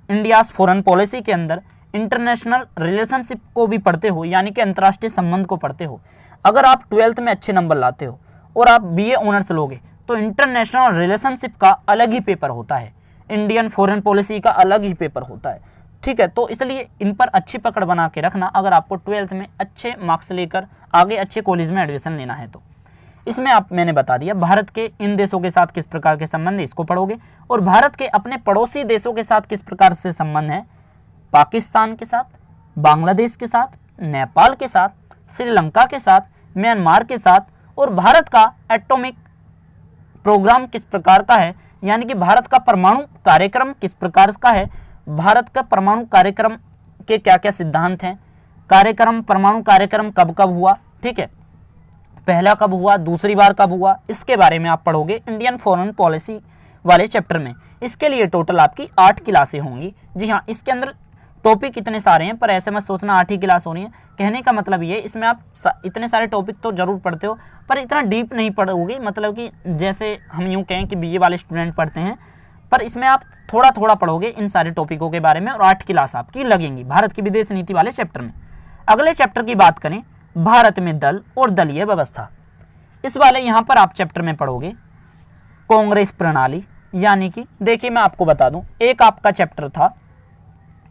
इंडियाज फॉरेन पॉलिसी के अंदर इंटरनेशनल रिलेशनशिप को भी पढ़ते हो, यानी कि अंतर्राष्ट्रीय संबंध को पढ़ते हो। अगर आप 12th में अच्छे नंबर लाते हो और आप BA ऑनर्स लोगे तो इंटरनेशनल रिलेशनशिप का अलग ही पेपर होता है, इंडियन फॉरेन पॉलिसी का अलग ही पेपर होता है, ठीक है। तो इसलिए इन पर अच्छी पकड़ बना के रखना अगर आपको 12th में अच्छे मार्क्स लेकर आगे अच्छे कॉलेज में एडमिशन लेना है तो। इसमें आप मैंने बता दिया भारत के इन देशों के साथ किस प्रकार के संबंध है, इसको पढ़ोगे, और भारत के अपने पड़ोसी देशों के साथ किस प्रकार से संबंध है, पाकिस्तान के साथ, बांग्लादेश के साथ, नेपाल के साथ, श्रीलंका के साथ, म्यांमार के साथ, और भारत का एटॉमिक प्रोग्राम किस प्रकार का है, यानी कि भारत का परमाणु कार्यक्रम किस प्रकार का है, भारत का परमाणु कार्यक्रम के क्या क्या सिद्धांत हैं, परमाणु कार्यक्रम कब कब हुआ, ठीक है, पहला कब हुआ, दूसरी बार कब हुआ, इसके बारे में आप पढ़ोगे इंडियन फॉरेन पॉलिसी वाले चैप्टर में। इसके लिए टोटल आपकी 8 क्लासें होंगी। जी हाँ, इसके अंदर टॉपिक इतने सारे हैं, पर ऐसे मत सोचना 8 ही क्लास होनी है। कहने का मतलब ये, इसमें आप इतने सारे टॉपिक तो जरूर पढ़ते हो, पर इतना डीप नहीं पढ़ोगे, मतलब कि जैसे हम यूँ कहें कि बीए वाले स्टूडेंट पढ़ते हैं, पर इसमें आप थोड़ा थोड़ा पढ़ोगे इन सारे टॉपिकों के बारे में, और 8 क्लास आपकी लगेंगी भारत की विदेश नीति वाले चैप्टर में। अगले चैप्टर की बात करें, भारत में दल और दलीय व्यवस्था, इस वाले यहाँ पर आप चैप्टर में पढ़ोगे कांग्रेस प्रणाली, यानी कि देखिए मैं आपको बता दूं, एक आपका चैप्टर था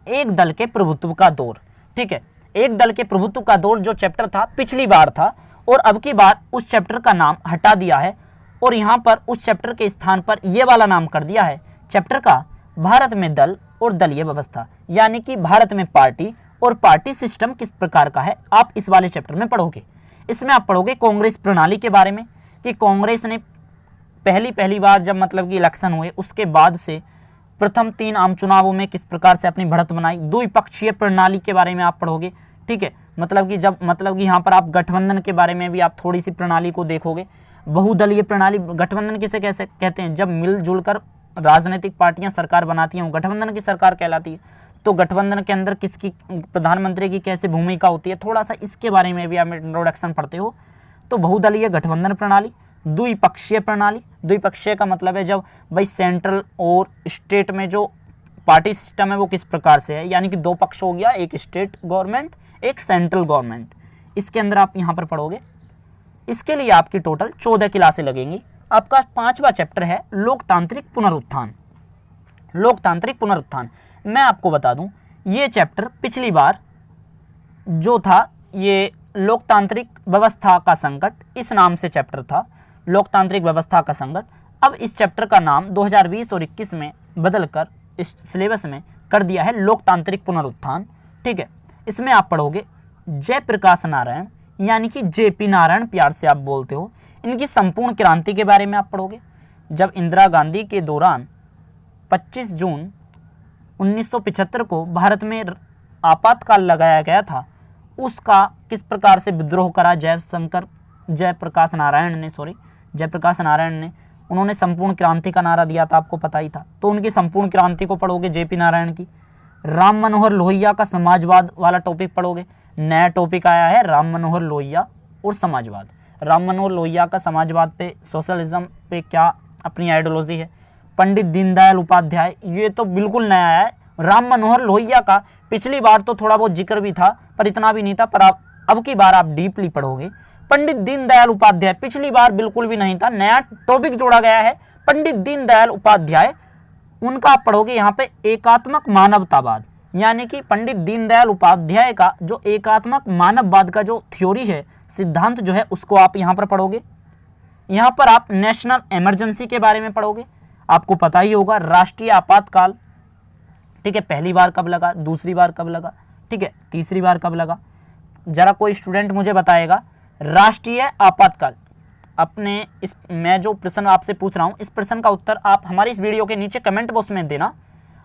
एक दल के प्रभुत्व का दौर, ठीक है, एक दल के प्रभुत्व का दौर जो चैप्टर था पिछली बार था, और अब की बार उस चैप्टर का नाम हटा दिया है, और यहाँ पर उस चैप्टर के स्थान पर ये वाला नाम कर दिया है चैप्टर का, भारत में दल और दलीय व्यवस्था, यानी कि भारत में पार्टी और पार्टी सिस्टम किस प्रकार का है, आप इस वाले चैप्टर में पढ़ोगे। इसमें आप पढ़ोगे कांग्रेस प्रणाली के बारे में, कि कांग्रेस ने पहली बार जब मतलब कि इलेक्शन हुए उसके बाद से प्रथम 3 आम चुनावों में किस प्रकार से अपनी बढ़त बनाई। द्विपक्षीय प्रणाली के बारे में आप पढ़ोगे, ठीक है, मतलब कि यहाँ पर आप गठबंधन के बारे में भी आप थोड़ी सी प्रणाली को देखोगे। बहुदलीय प्रणाली, गठबंधन किसे कैसे कहते हैं, जब मिलजुल कर राजनीतिक पार्टियां सरकार बनाती हैं वो गठबंधन की सरकार कहलाती है। तो गठबंधन के अंदर किसकी, प्रधानमंत्री की कैसे भूमिका होती है, थोड़ा सा इसके बारे में भी आप इंट्रोडक्शन पढ़ते हो। तो बहुदलीय गठबंधन प्रणाली, द्विपक्षीय प्रणाली, द्विपक्षीय का मतलब है जब भाई सेंट्रल और स्टेट में जो पार्टी सिस्टम है वो किस प्रकार से है, यानी कि 2 पक्ष हो गया, एक स्टेट गवर्नमेंट एक सेंट्रल गवर्नमेंट, इसके अंदर आप यहाँ पर पढ़ोगे। इसके लिए आपकी टोटल 14 क्लासें लगेंगी। आपका 5वां चैप्टर है लोकतांत्रिक पुनरुत्थान। लोकतांत्रिक पुनरुत्थान, मैं आपको बता दूं ये चैप्टर पिछली बार जो था ये लोकतांत्रिक व्यवस्था का संकट, इस नाम से चैप्टर था, लोकतांत्रिक व्यवस्था का संकट। अब इस चैप्टर का नाम 2020 और 21 में बदलकर इस सिलेबस में कर दिया है लोकतांत्रिक पुनरुत्थान, ठीक है। इसमें आप पढ़ोगे जयप्रकाश नारायण, यानी कि जेपी नारायण प्यार से आप बोलते हो, इनकी संपूर्ण क्रांति के बारे में आप पढ़ोगे। जब इंदिरा गांधी के दौरान 25 जून 1975 को भारत में आपातकाल लगाया गया था, उसका किस प्रकार से विद्रोह करा जयप्रकाश नारायण ने, उन्होंने संपूर्ण क्रांति का नारा दिया था, आपको पता ही था। तो उनकी संपूर्ण क्रांति को पढ़ोगे, जेपी नारायण की। राम मनोहर लोहिया का समाजवाद वाला टॉपिक पढ़ोगे, नया टॉपिक आया है राम मनोहर लोहिया और समाजवाद। राम मनोहर लोहिया का समाजवाद पे, सोशलिज्म पे क्या अपनी आइडियोलॉजी है। पंडित दीनदयाल उपाध्याय, ये तो बिल्कुल नया है। राम मनोहर लोहिया का पिछली बार तो थोड़ा बहुत जिक्र भी था, पर इतना भी नहीं था, पर अब की बार आप डीपली पढ़ोगे। पंडित दीनदयाल उपाध्याय पिछली बार बिल्कुल भी नहीं था, नया टॉपिक जोड़ा गया है पंडित दीनदयाल उपाध्याय, उनका आप पढ़ोगे यहाँ पे एकात्मक मानवतावाद, यानी कि पंडित दीनदयाल उपाध्याय का जो एकात्मक मानववाद का जो थ्योरी है, सिद्धांत जो है, उसको आप यहाँ पर पढ़ोगे। यहाँ पर आप नेशनल इमरजेंसी के बारे में पढ़ोगे। आपको पता ही होगा राष्ट्रीय आपातकाल, ठीक है, पहली बार कब लगा, दूसरी बार कब लगा, ठीक है, तीसरी बार कब लगा। जरा कोई स्टूडेंट मुझे बताएगा राष्ट्रीय आपातकाल, अपने इस मैं जो प्रश्न आपसे पूछ रहा हूँ इस प्रश्न का उत्तर आप हमारी इस वीडियो के नीचे कमेंट बॉक्स में देना।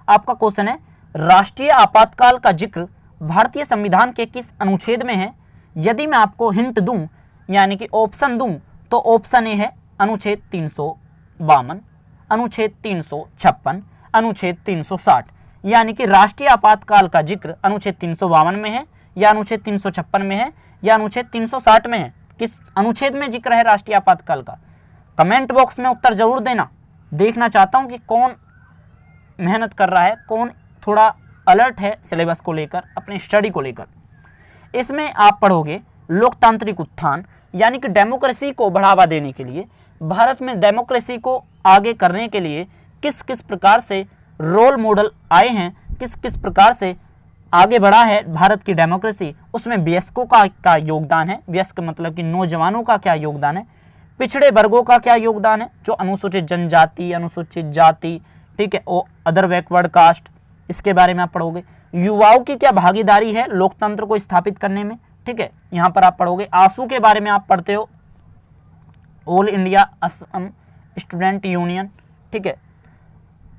आपका क्वेश्चन है राष्ट्रीय आपातकाल का जिक्र भारतीय संविधान के किस अनुच्छेद में है। यदि मैं आपको हिंट दूं, यानी कि ऑप्शन दूं, तो ऑप्शन ए है अनुच्छेद 352, अनुच्छेद 356, अनुच्छेद 360, यानी कि राष्ट्रीय आपातकाल का जिक्र अनुच्छेद 352 में है, या अनुच्छेद 356 में है, या अनुच्छेद 360 में है। किस अनुच्छेद में जिक्र है राष्ट्रीय आपातकाल का? कमेंट बॉक्स में उत्तर जरूर देना। देखना चाहता हूं कि कौन मेहनत कर रहा है, कौन थोड़ा अलर्ट है सिलेबस को लेकर, अपनी स्टडी को लेकर। इसमें आप पढ़ोगे लोकतांत्रिक उत्थान, यानी कि डेमोक्रेसी को बढ़ावा देने के लिए भारत में डेमोक्रेसी को आगे करने के लिए किस किस प्रकार से रोल मॉडल आए हैं, किस किस प्रकार से आगे बढ़ा है भारत की डेमोक्रेसी, उसमें वयस्कों का योगदान है। वयस्क मतलब कि नौजवानों का क्या योगदान है, पिछड़े वर्गों का क्या योगदान है, जो अनुसूचित जनजाति, अनुसूचित जाति, ठीक है, और अदर बैकवर्ड कास्ट, इसके बारे में आप पढ़ोगे। युवाओं की क्या भागीदारी है लोकतंत्र को स्थापित करने में, ठीक है, यहाँ पर आप पढ़ोगे। आंसू के बारे में आप पढ़ते हो, all India Assam student union, ठीक है,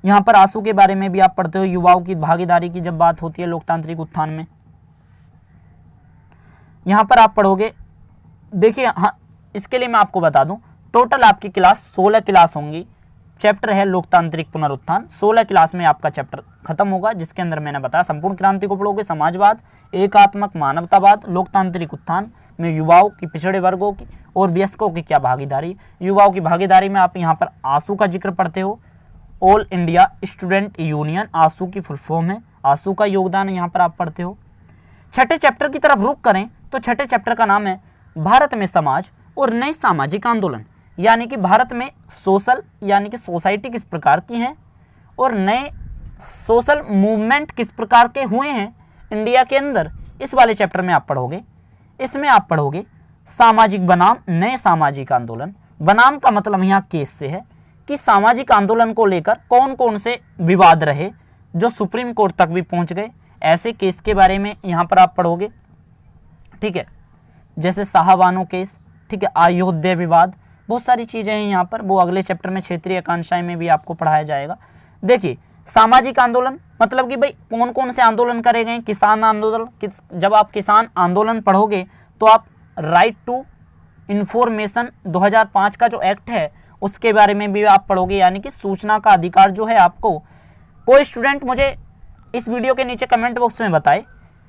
यहाँ पर आंसू के बारे में भी आप पढ़ते हो। युवाओं की भागीदारी की जब बात होती है लोकतांत्रिक उत्थान में, यहाँ पर आप पढ़ोगे। देखिए हाँ, इसके लिए मैं आपको बता दूं, टोटल आपकी क्लास 16 क्लास होंगी। चैप्टर है लोकतांत्रिक पुनरुत्थान, 16 क्लास में आपका चैप्टर खत्म होगा, जिसके अंदर मैंने बताया संपूर्ण क्रांति को पढ़ोगे, समाजवाद, एकात्मक मानवतावाद, लोकतांत्रिक उत्थान में युवाओं की, पिछड़े वर्गों की और वयस्कों की क्या भागीदारी। युवाओं की भागीदारी में आप यहाँ पर आंसू का जिक्र पढ़ते हो, ऑल इंडिया स्टूडेंट यूनियन, आंसू की फुल फॉर्म है, आंसू का योगदान यहाँ पर आप पढ़ते हो। छठे चैप्टर की तरफ रुख करें तो छठे चैप्टर का नाम है भारत में समाज और नए सामाजिक आंदोलन, यानी कि भारत में सोशल यानी कि सोसाइटी किस प्रकार की है और नए सोशल मूवमेंट किस प्रकार के हुए हैं इंडिया के अंदर, इस वाले चैप्टर में आप पढ़ोगे। इसमें आप पढ़ोगे सामाजिक बनाम नए सामाजिक आंदोलन। बनाम का मतलब यहाँ केस से है कि सामाजिक आंदोलन को लेकर कौन कौन से विवाद रहे जो सुप्रीम कोर्ट तक भी पहुंच गए, ऐसे केस के बारे में यहाँ पर आप पढ़ोगे, ठीक है, जैसे शाहबानो केस, ठीक है, अयोध्या विवाद, बहुत सारी चीज़ें हैं यहाँ पर, वो अगले चैप्टर में क्षेत्रीय आकांक्षाएं में भी आपको पढ़ाया जाएगा। देखिए सामाजिक आंदोलन मतलब कि भाई कौन कौन से आंदोलन करे गए, किसान आंदोलन। जब आप किसान आंदोलन पढ़ोगे तो आप राइट टू इंफॉर्मेशन 2005 का जो एक्ट है उसके बारे में भी आप पढ़ोगे, यानी कि सूचना का अधिकार जो है आपको। कोई स्टूडेंट मुझे इस वीडियो के नीचे कमेंट बॉक्स में बताए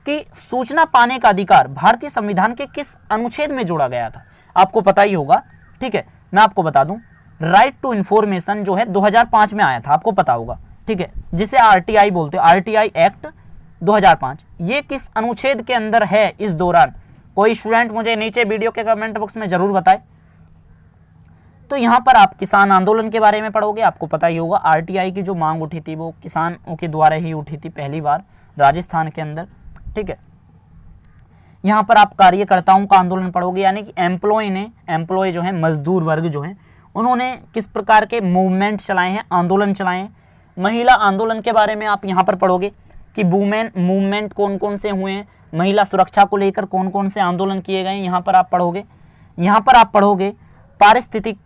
कि सूचना पाने का अधिकार भारतीय संविधान के किस अनुच्छेद में जोड़ा गया था, आपको पता ही होगा, ठीक है, मैं आपको बता दूं, राइट टू इंफॉर्मेशन जो है 2005 में आया था, आपको पता होगा, ठीक है, जिसे आरटीआई बोलते हैं, आरटीआई एक्ट 2005, ये किस अनुच्छेद के अंदर है इस दौरान, कोई स्टूडेंट मुझे नीचे वीडियो के कमेंट बॉक्स में जरूर बताए। तो यहाँ पर आप किसान आंदोलन के बारे में पढ़ोगे, आपको पता ही होगा आरटीआई की जो मांग उठी थी वो किसानों के द्वारा ही उठी थी पहली बार राजस्थान के अंदर, ठीक है। यहाँ पर आप कार्यकर्ताओं का आंदोलन पढ़ोगे, यानी कि एम्प्लॉय जो है, मजदूर वर्ग जो है, उन्होंने किस प्रकार के मूवमेंट चलाए हैं, आंदोलन चलाए हैं। महिला आंदोलन के बारे में आप यहाँ पर पढ़ोगे कि वुमेन मूवमेंट कौन कौन से हुए हैं, महिला सुरक्षा को लेकर कौन कौन से आंदोलन किए गए, यहाँ पर आप पढ़ोगे। यहाँ पर आप पढ़ोगे पारिस्थितिक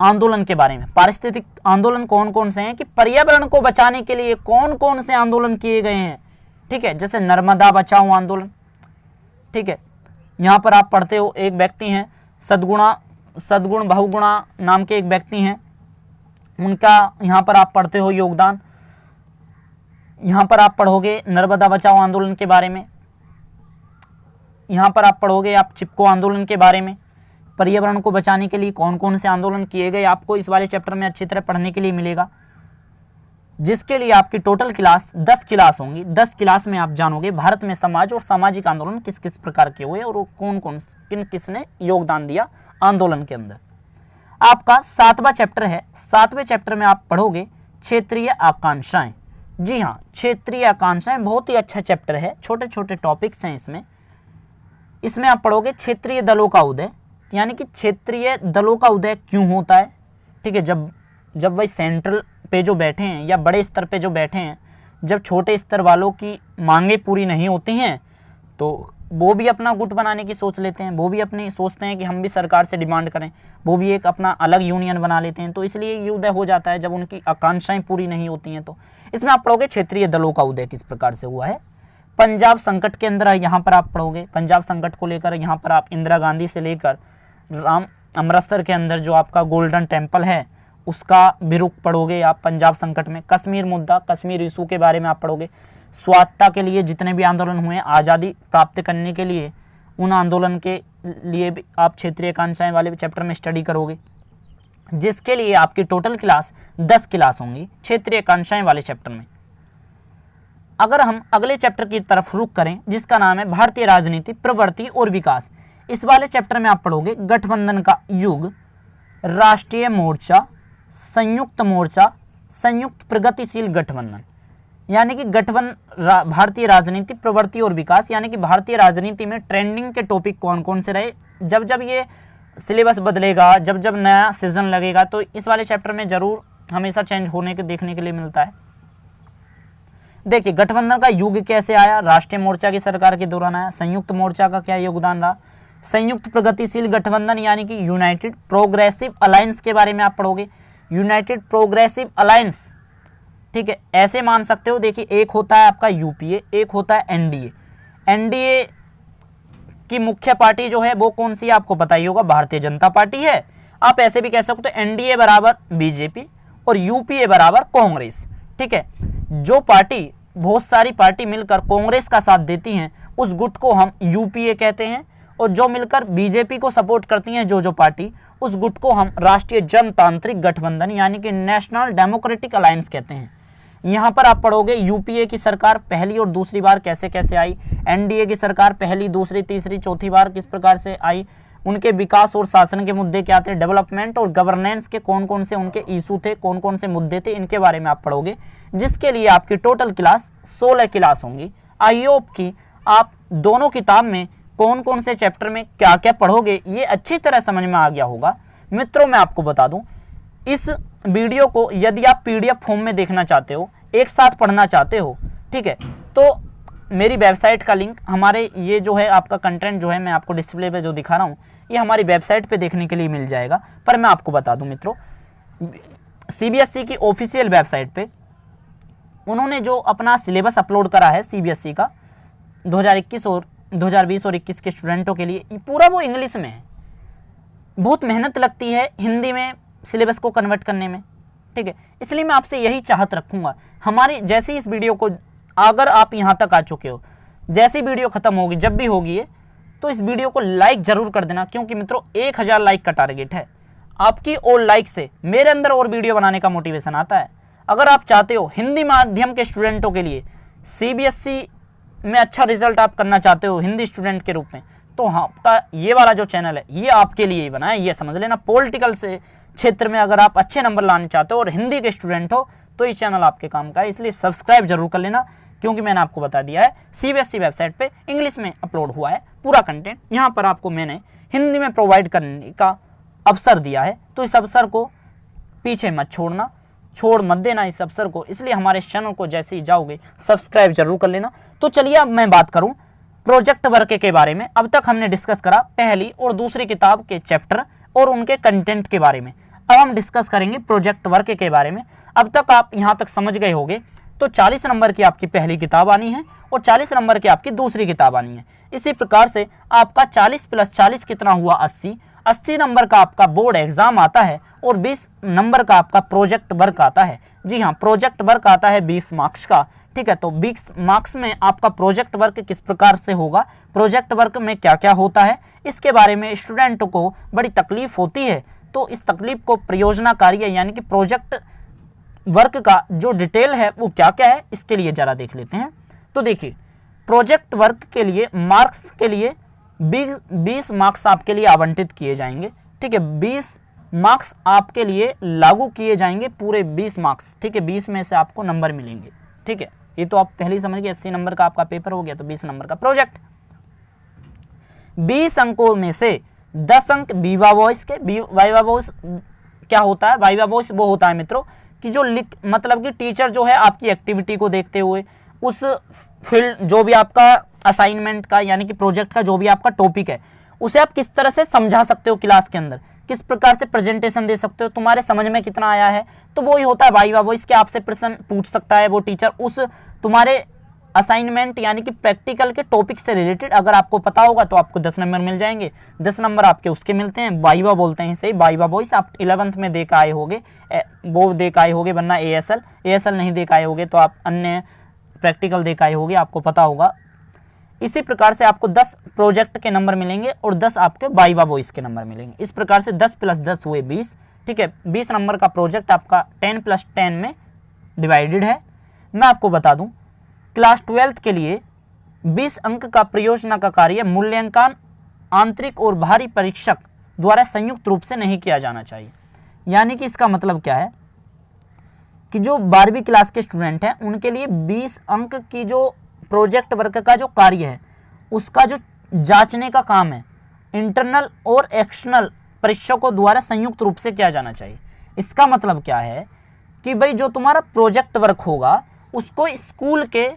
आंदोलन के बारे में, पारिस्थितिक आंदोलन कौन कौन से हैं, कि पर्यावरण को बचाने के लिए कौन कौन से आंदोलन किए गए हैं, ठीक है, जैसे नर्मदा बचाओ आंदोलन, ठीक है। यहाँ पर आप पढ़ते हो, एक व्यक्ति हैं सद्गुण बहुगुणा नाम के एक व्यक्ति हैं, उनका यहाँ पर आप पढ़ते हो योगदान। यहाँ पर आप पढ़ोगे नर्मदा बचाओ आंदोलन के बारे में। यहाँ पर आप पढ़ोगे आप चिपको आंदोलन के बारे में, पर्यावरण को बचाने के लिए कौन कौन से आंदोलन किए गए, आपको इस वाले चैप्टर में अच्छी तरह पढ़ने के लिए मिलेगा, जिसके लिए आपकी टोटल क्लास 10 क्लास होंगी। 10 क्लास में आप जानोगे भारत में समाज और सामाजिक आंदोलन किस किस प्रकार के हुए और कौन कौन किसने योगदान दिया आंदोलन के अंदर। आपका 7वां चैप्टर है, 7वें चैप्टर में आप पढ़ोगे क्षेत्रीय आकांक्षाएं। जी हाँ, क्षेत्रीय आकांक्षाएं बहुत ही अच्छा चैप्टर है, छोटे छोटे टॉपिक्स हैं इसमें आप पढ़ोगे क्षेत्रीय दलों का उदय, यानी कि क्षेत्रीय दलों का उदय क्यों होता है, ठीक है, जब वही सेंट्रल पे जो बैठे हैं या बड़े स्तर पे जो बैठे हैं, जब छोटे स्तर वालों की मांगे पूरी नहीं होती हैं तो वो भी अपना गुट बनाने की सोच लेते हैं, वो भी अपनी सोचते हैं कि हम भी सरकार से डिमांड करें, वो भी एक अपना अलग यूनियन बना लेते हैं। तो इसलिए ये उदय हो जाता है जब उनकी आकांक्षाएं पूरी नहीं होती हैं। तो इसमें आप पढ़ोगे क्षेत्रीय दलों का उदय किस प्रकार से हुआ है। पंजाब संकट के अंदर यहाँ पर आप पढ़ोगे, पंजाब संकट को लेकर यहाँ पर आप इंदिरा गांधी से लेकर अमृतसर के अंदर जो आपका गोल्डन टेम्पल है उसका भी रुख पढ़ोगे आप पंजाब संकट में। कश्मीर मुद्दा, कश्मीर इशू के बारे में आप पढ़ोगे। स्वायत्तता के लिए जितने भी आंदोलन हुए, आज़ादी प्राप्त करने के लिए, उन आंदोलन के लिए भी आप क्षेत्रीय आकांक्षाएं वाले चैप्टर में स्टडी करोगे, जिसके लिए आपकी टोटल क्लास 10 क्लास होंगी क्षेत्रीय आकांक्षाएं वाले चैप्टर में। अगर हम अगले चैप्टर की तरफ रुख करें जिसका नाम है भारतीय राजनीति, प्रवृत्ति और विकास, इस वाले चैप्टर में आप पढ़ोगे गठबंधन का युग, राष्ट्रीय मोर्चा, संयुक्त मोर्चा, संयुक्त प्रगतिशील गठबंधन। यानी कि गठबंधन भारतीय राजनीति, प्रवृत्ति और विकास, यानी कि भारतीय राजनीति में ट्रेंडिंग के टॉपिक कौन कौन से रहे। जब जब ये सिलेबस बदलेगा, जब जब नया सीजन लगेगा, तो इस वाले चैप्टर में जरूर हमेशा चेंज होने के देखने के लिए मिलता है। देखिए, गठबंधन का युग कैसे आया, राष्ट्रीय मोर्चा की सरकार के दौरान आया। संयुक्त मोर्चा का क्या योगदान रहा। संयुक्त प्रगतिशील गठबंधन यानी कि यूनाइटेड प्रोग्रेसिव अलायंस के बारे में आप पढ़ोगे। यूनाइटेड प्रोग्रेसिव अलायंस, ठीक है, ऐसे मान सकते हो। देखिए, एक होता है आपका यूपीए, एक होता है एनडीए। एनडीए की मुख्य पार्टी जो है वो कौन सी है, आपको पता ही होगा, भारतीय जनता पार्टी है। आप ऐसे भी कह सकते हो एनडीए बराबर बीजेपी और यूपीए बराबर कांग्रेस। ठीक है, जो पार्टी, बहुत सारी पार्टी मिलकर कांग्रेस का साथ देती हैं, उस गुट को हम यूपीए कहते हैं, और जो मिलकर बीजेपी को सपोर्ट करती हैं जो पार्टी, उस गुट को हम राष्ट्रीय जनतांत्रिक गठबंधन यानी कि नेशनल डेमोक्रेटिक अलायंस कहते हैं। यहाँ पर आप पढ़ोगे यूपीए की सरकार पहली और दूसरी बार कैसे कैसे आई, एनडीए की सरकार पहली, दूसरी, तीसरी, चौथी बार किस प्रकार से आई, उनके विकास और शासन के मुद्दे क्या थे, डेवलपमेंट और गवर्नेंस के कौन कौन से उनके इशू थे, कौन कौन से मुद्दे थे, इनके बारे में आप पढ़ोगे, जिसके लिए आपकी टोटल क्लास 16 क्लास होंगी। आई होप कि आप दोनों किताब में कौन कौन से चैप्टर में क्या क्या पढ़ोगे ये अच्छी तरह समझ में आ गया होगा। मित्रों, मैं आपको बता दूं, इस वीडियो को यदि आप पीडीएफ फॉर्म में देखना चाहते हो, एक साथ पढ़ना चाहते हो, ठीक है, तो मेरी वेबसाइट का लिंक, हमारे ये जो है आपका कंटेंट जो है मैं आपको डिस्प्ले पे जो दिखा रहा हूँ, ये हमारी वेबसाइट पे देखने के लिए मिल जाएगा। पर मैं आपको बता दूं मित्रों, सीबीएसई की ऑफिशियल वेबसाइट पे उन्होंने जो अपना सिलेबस अपलोड करा है सीबीएसई का 2021 और 2020 और 21 के स्टूडेंटों के लिए, पूरा वो इंग्लिश में है। बहुत मेहनत लगती है हिंदी में सिलेबस को कन्वर्ट करने में, ठीक है। इसलिए मैं आपसे यही चाहत रखूंगा, हमारी जैसे इस वीडियो को, अगर आप यहाँ तक आ चुके हो, जैसी वीडियो खत्म होगी, जब भी होगी ये, तो इस वीडियो को लाइक जरूर कर देना, क्योंकि मित्रों 1000 लाइक का टारगेट है। आपकी और लाइक से मेरे अंदर और वीडियो बनाने का मोटिवेशन आता है। अगर आप चाहते हो हिंदी माध्यम के स्टूडेंटों के लिए सीबीएसई में अच्छा रिजल्ट आप करना चाहते हो हिंदी स्टूडेंट के रूप में, तो हाँ, आपका ये वाला जो चैनल है ये आपके लिए ही बना है, ये समझ लेना। पॉलिटिकल से क्षेत्र में अगर आप अच्छे नंबर लाने चाहते हो और हिंदी के स्टूडेंट हो, तो ये चैनल आपके काम का है। इसलिए सब्सक्राइब जरूर कर लेना, क्योंकि मैंने आपको बता दिया है सीबीएसई वेबसाइट पे इंग्लिश में अपलोड हुआ है पूरा कंटेंट। यहाँ पर आपको मैंने हिंदी में प्रोवाइड करने का अवसर दिया है, तो इस अवसर को पीछे मत छोड़ना, छोड़ मत देना इस अवसर को। इसलिए हमारे चैनल को जैसे ही जाओगे सब्सक्राइब जरूर कर लेना। तो चलिए अब मैं बात करूं प्रोजेक्ट वर्क के बारे में। अब तक हमने डिस्कस करा पहली और दूसरी किताब के चैप्टर और उनके कंटेंट के बारे में। अब हम डिस्कस करेंगे प्रोजेक्ट वर्क के बारे में। अब तक आप यहाँ तक समझ गए होंगे। तो 40 नंबर की आपकी पहली किताब आनी है और 40 नंबर की आपकी दूसरी किताब आनी है। इसी प्रकार से आपका 40 + 40 कितना हुआ, 80। 80 नंबर का आपका बोर्ड एग्जाम आता है और 20 नंबर का आपका प्रोजेक्ट वर्क आता है। जी हाँ, प्रोजेक्ट वर्क आता है 20 मार्क्स का, ठीक है। तो 20 मार्क्स में आपका प्रोजेक्ट वर्क किस प्रकार से होगा, प्रोजेक्ट वर्क में क्या क्या होता है, इसके बारे में स्टूडेंट को बड़ी तकलीफ होती है। तो इस तकलीफ को प्रयोजना कार्य यानी कि प्रोजेक्ट वर्क का जो डिटेल है वो क्या क्या है, इसके लिए जरा देख लेते हैं। तो देखिए, प्रोजेक्ट वर्क के लिए मार्क्स के लिए 20 मार्क्स आपके लिए आवंटित किए जाएंगे, ठीक है। 20 मार्क्स आपके लिए लागू किए जाएंगे, पूरे 20 मार्क्स, ठीक है। 20 में से आपको नंबर मिलेंगे, ठीक है। ये तो आप पहले ही समझ गए, 80 नंबर का आपका पेपर हो गया, तो 20 नंबर का प्रोजेक्ट। 20 अंकों में से 10 अंक वीवा वॉइस के। वाइवा वॉइस क्या होता है, वाइवा वॉइस वो होता है मित्रों कि जो मतलब कि टीचर जो है आपकी एक्टिविटी को देखते हुए उस फील्ड जो भी आपका असाइनमेंट का यानी कि प्रोजेक्ट का जो भी आपका टॉपिक है, उसे आप किस तरह से समझा सकते हो क्लास के अंदर, किस प्रकार से प्रेजेंटेशन दे सकते हो, तुम्हारे समझ में कितना आया है, तो वो ही होता है वाइवा वॉइस के। आपसे प्रश्न पूछ सकता है वो टीचर उस तुम्हारे असाइनमेंट यानी कि प्रैक्टिकल के टॉपिक से रिलेटेड। अगर आपको पता होगा तो आपको 10 नंबर मिल जाएंगे, 10 नंबर आपके उसके मिलते हैं, वाइवा बोलते हैं इसे, वाइवा वॉइस। आप 11th में देख आए होगे, वो देख आए होगे, वरना एएसएल नहीं देख आए होगे तो आप अन्य प्रैक्टिकल देख आए होगे, आपको पता होगा। इसी प्रकार से आपको 10 प्रोजेक्ट के नंबर मिलेंगे और 10 आपके वाइवा वॉइस के नंबर मिलेंगे। इस प्रकार से 10 + 10 हुए 20, ठीक है। 20 नंबर का प्रोजेक्ट आपका 10 + 10 में डिवाइडेड है। मैं आपको बता दूं, क्लास 12th के लिए 20 अंक का प्रयोजना का कार्य मूल्यांकन आंतरिक और बाहरी परीक्षक द्वारा संयुक्त रूप से नहीं किया जाना चाहिए। यानी कि इसका मतलब क्या है कि जो 12वीं क्लास के स्टूडेंट हैं उनके लिए 20 अंक की जो प्रोजेक्ट वर्क का जो कार्य है उसका जो जांचने का काम है इंटरनल और एक्सटर्नल परीक्षकों द्वारा संयुक्त रूप से किया जाना चाहिए। इसका मतलब क्या है कि भाई जो तुम्हारा प्रोजेक्ट वर्क होगा उसको स्कूल के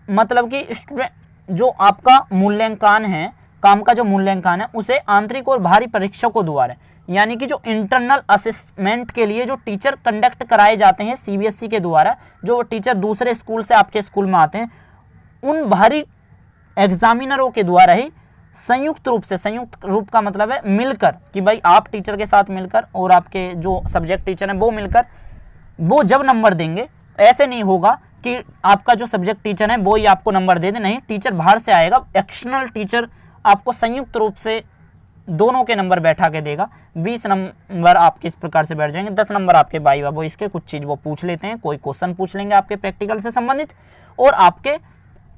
मतलब कि स्टूडेंट जो आपका मूल्यांकन है, काम का जो मूल्यांकन है उसे आंतरिक और बाहरी परीक्षकों द्वारा, यानी कि जो इंटरनल असेसमेंट के लिए जो टीचर कंडक्ट कराए जाते हैं सीबीएसई के द्वारा, जो टीचर दूसरे स्कूल से आपके स्कूल में आते हैं, उन बाहरी एग्जामिनरों के द्वारा ही संयुक्त रूप का मतलब है मिलकर, कि भाई आप टीचर के साथ मिलकर और आपके जो सब्जेक्ट टीचर हैं वो मिलकर वो जब नंबर देंगे, ऐसे नहीं होगा कि आपका जो सब्जेक्ट टीचर है वो ही आपको नंबर दे दे, नहीं, टीचर बाहर से आएगा, एक्सटर्नल टीचर आपको संयुक्त रूप से दोनों के नंबर बैठा के देगा। 20 नंबर आपके इस प्रकार से बैठ जाएंगे, 10 नंबर आपके भाई बाबू इसके कुछ चीज़ वो पूछ लेते हैं, कोई क्वेश्चन पूछ लेंगे आपके प्रैक्टिकल से संबंधित, और आपके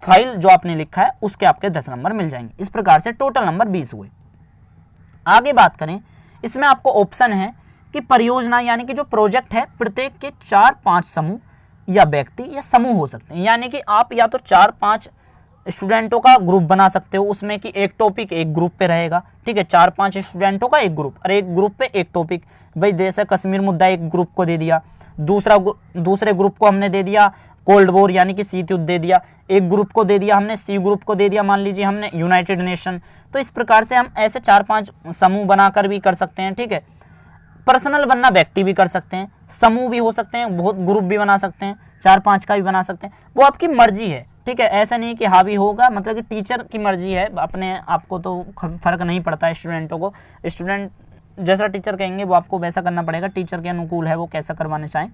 फाइल जो आपने लिखा है उसके आपके 10 नंबर मिल जाएंगे। इस प्रकार से टोटल नंबर 20 हुए। आगे बात करें, इसमें आपको ऑप्शन है कि परियोजना यानी कि जो प्रोजेक्ट है प्रत्येक के 4-5 समूह या व्यक्ति या समूह हो सकते हैं, यानी कि आप या तो 4-5 स्टूडेंटों का ग्रुप बना सकते हो, उसमें कि एक टॉपिक एक ग्रुप पे रहेगा, ठीक है, 4-5 स्टूडेंटों का एक ग्रुप, और एक ग्रुप पे एक टॉपिक, भाई जैसे कश्मीर मुद्दा एक ग्रुप को दे दिया, दूसरे ग्रुप को हमने दे दिया कोल्ड वॉर यानी कि शीत युद्ध दे दिया, एक ग्रुप को दे दिया हमने सी ग्रुप को दे दिया मान लीजिए हमने यूनाइटेड नेशन। तो इस प्रकार से हम ऐसे 4-5 समूह बनाकर भी कर सकते हैं, ठीक है। पर्सनल बनना व्यक्ति भी कर सकते हैं, समूह भी हो सकते हैं, बहुत ग्रुप भी बना सकते हैं, 4-5 का भी बना सकते हैं, वो आपकी मर्जी है, ठीक है। ऐसा नहीं कि हावी होगा, मतलब कि टीचर की मर्जी है, अपने आपको तो फर्क नहीं पड़ता है स्टूडेंटों को, स्टूडेंट जैसा टीचर कहेंगे वो आपको वैसा करना पड़ेगा, टीचर के अनुकूल है वो कैसा करवाना चाहें।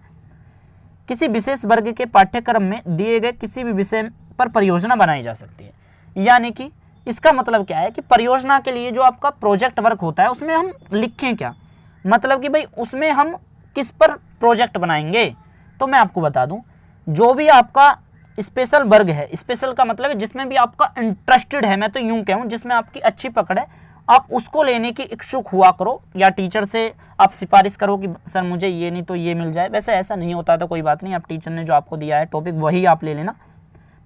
किसी विशेष वर्ग के पाठ्यक्रम में दिए गए किसी भी विषय पर परियोजना बनाई जा सकती है, यानी कि इसका मतलब क्या है कि परियोजना के लिए जो आपका प्रोजेक्ट वर्क होता है उसमें हम लिखें क्या, मतलब कि भाई उसमें हम किस पर प्रोजेक्ट बनाएंगे। तो मैं आपको बता दूं, जो भी आपका स्पेशल वर्ग है, स्पेशल का मतलब है जिसमें भी आपका इंटरेस्टेड है, मैं तो यूं कहूँ जिसमें आपकी अच्छी पकड़ है, आप उसको लेने की इच्छुक हुआ करो, या टीचर से आप सिफारिश करो कि सर मुझे ये नहीं तो ये मिल जाए। वैसे ऐसा नहीं होता तो कोई बात नहीं, आप टीचर ने जो आपको दिया है टॉपिक वही आप ले लेना।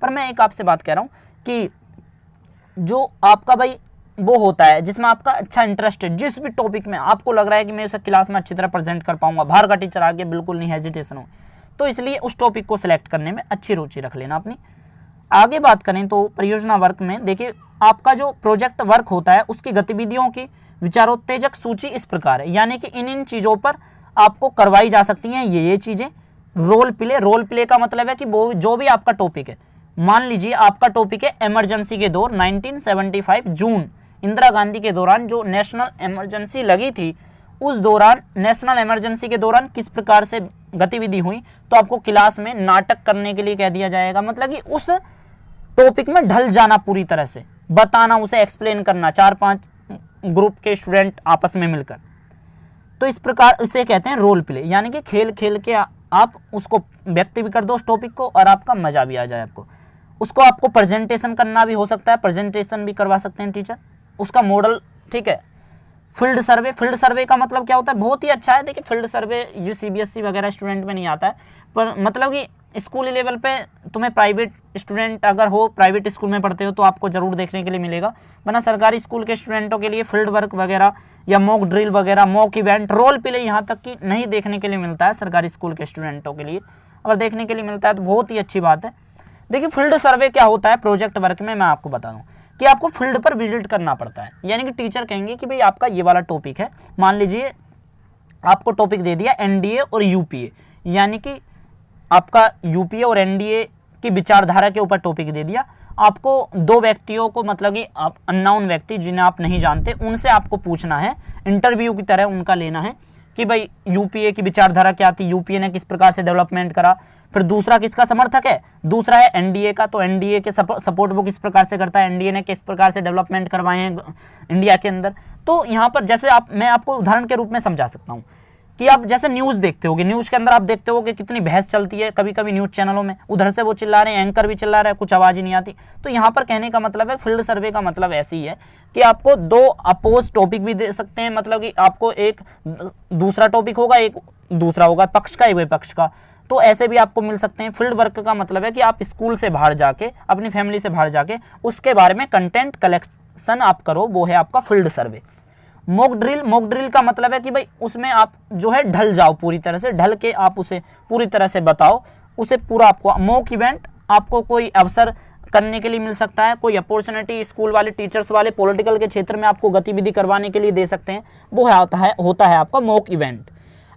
पर मैं एक आपसे बात कह रहा हूँ कि जो आपका भाई वो होता है जिसमें आपका अच्छा इंटरेस्ट है, जिस भी टॉपिक में आपको लग रहा है कि मैं इस क्लास में अच्छी तरह प्रेजेंट कर पाऊंगा, बाहर का टीचर आगे बिल्कुल नहीं हेजिटेशन हो, तो इसलिए उस टॉपिक को सिलेक्ट करने में अच्छी रुचि रख लेना अपनी। आगे बात करें तो परियोजना वर्क में देखिए, आपका जो प्रोजेक्ट वर्क होता है उसकी गतिविधियों की विचारोत्तेजक सूची इस प्रकार है, यानी कि इन चीज़ों पर आपको करवाई जा सकती हैं ये चीज़ें। रोल प्ले का मतलब है कि वो जो भी आपका टॉपिक है, मान लीजिए आपका टॉपिक है इमरजेंसी के दौर 1975 जून, इंदिरा गांधी के दौरान जो नेशनल इमरजेंसी लगी थी, उस दौरान नेशनल इमरजेंसी के दौरान किस प्रकार से गतिविधि हुई, तो आपको क्लास में नाटक करने के लिए कह दिया जाएगा, मतलब कि उस टॉपिक में ढल जाना, पूरी तरह से बताना, उसे एक्सप्लेन करना, 4-5 ग्रुप के स्टूडेंट आपस में मिलकर। तो इस प्रकार इसे कहते हैं रोल प्ले, यानी कि खेल खेल के आप उसको व्यक्त भी कर दो उस टॉपिक को और आपका मजा भी आ जाए आपको। उसको आपको प्रेजेंटेशन करना भी हो सकता है, प्रेजेंटेशन भी करवा सकते हैं टीचर, उसका मॉडल, ठीक है। फील्ड सर्वे का मतलब क्या होता है, बहुत ही अच्छा है। देखिए फील्ड सर्वे ये सीबीएसई वगैरह स्टूडेंट में नहीं आता है, पर मतलब कि स्कूल लेवल पे तुम्हें प्राइवेट स्टूडेंट अगर हो, प्राइवेट स्कूल में पढ़ते हो तो आपको ज़रूर देखने के लिए मिलेगा, वरना सरकारी स्कूल के स्टूडेंटों के लिए फील्ड वर्क वगैरह या मॉक ड्रिल वगैरह, मॉक इवेंट, रोल प्ले यहाँ तक कि नहीं देखने के लिए मिलता है सरकारी स्कूल के स्टूडेंटों के लिए। अगर देखने के लिए मिलता है तो बहुत ही अच्छी बात है। देखिए फील्ड सर्वे क्या होता है प्रोजेक्ट वर्क में, मैं आपको बता दूं कि आपको फील्ड पर विजिट करना पड़ता है, यानी कि टीचर कहेंगे कि भाई आपका ये वाला टॉपिक है, मान लीजिए आपको टॉपिक दे दिया एनडीए और यूपीए, यानी कि आपका यूपीए और एनडीए की विचारधारा के ऊपर टॉपिक दे दिया। आपको 2 व्यक्तियों को, मतलब कि आप अननोन व्यक्ति जिन्हें आप नहीं जानते, उनसे आपको पूछना है, इंटरव्यू की तरह उनका लेना है कि भाई यूपीए की विचारधारा क्या थी, यूपीए ने किस प्रकार से डेवलपमेंट करा, फिर दूसरा किसका समर्थक है, दूसरा है एनडीए का, तो एनडीए के सपोर्ट वो किस प्रकार से करता है, एनडीए ने किस प्रकार से डेवलपमेंट करवाए हैं इंडिया के अंदर। तो यहाँ पर जैसे मैं आपको उदाहरण के रूप में समझा सकता हूँ कि आप जैसे न्यूज़ देखते होगे, न्यूज़ के अंदर आप देखते हो कि कितनी बहस चलती है कभी कभी न्यूज़ चैनलों में, उधर से वो चिल्ला रहे हैं, एंकर भी चिल्ला रहा है, कुछ आवाज़ ही नहीं आती। तो यहाँ पर कहने का मतलब है, फील्ड सर्वे का मतलब ऐसी ही है कि आपको दो अपोज टॉपिक भी दे सकते हैं, मतलब कि आपको एक दूसरा टॉपिक होगा, एक दूसरा होगा, पक्ष का एक विपक्ष का, तो ऐसे भी आपको मिल सकते हैं। फील्ड वर्क का मतलब है कि आप स्कूल से बाहर जाके, अपनी फैमिली से बाहर जाके उसके बारे में कंटेंट कलेक्शन आप करो, वो है आपका फील्ड सर्वे। मॉक ड्रिल का मतलब है कि भाई उसमें आप जो है ढल जाओ, पूरी तरह से ढल के आप उसे पूरी तरह से बताओ, उसे पूरा आपको। मॉक इवेंट आपको कोई अवसर करने के लिए मिल सकता है, कोई अपॉर्चुनिटी स्कूल वाले, टीचर्स वाले पॉलिटिकल के क्षेत्र में आपको गतिविधि करवाने के लिए दे सकते हैं, वो होता है आपका मॉक इवेंट।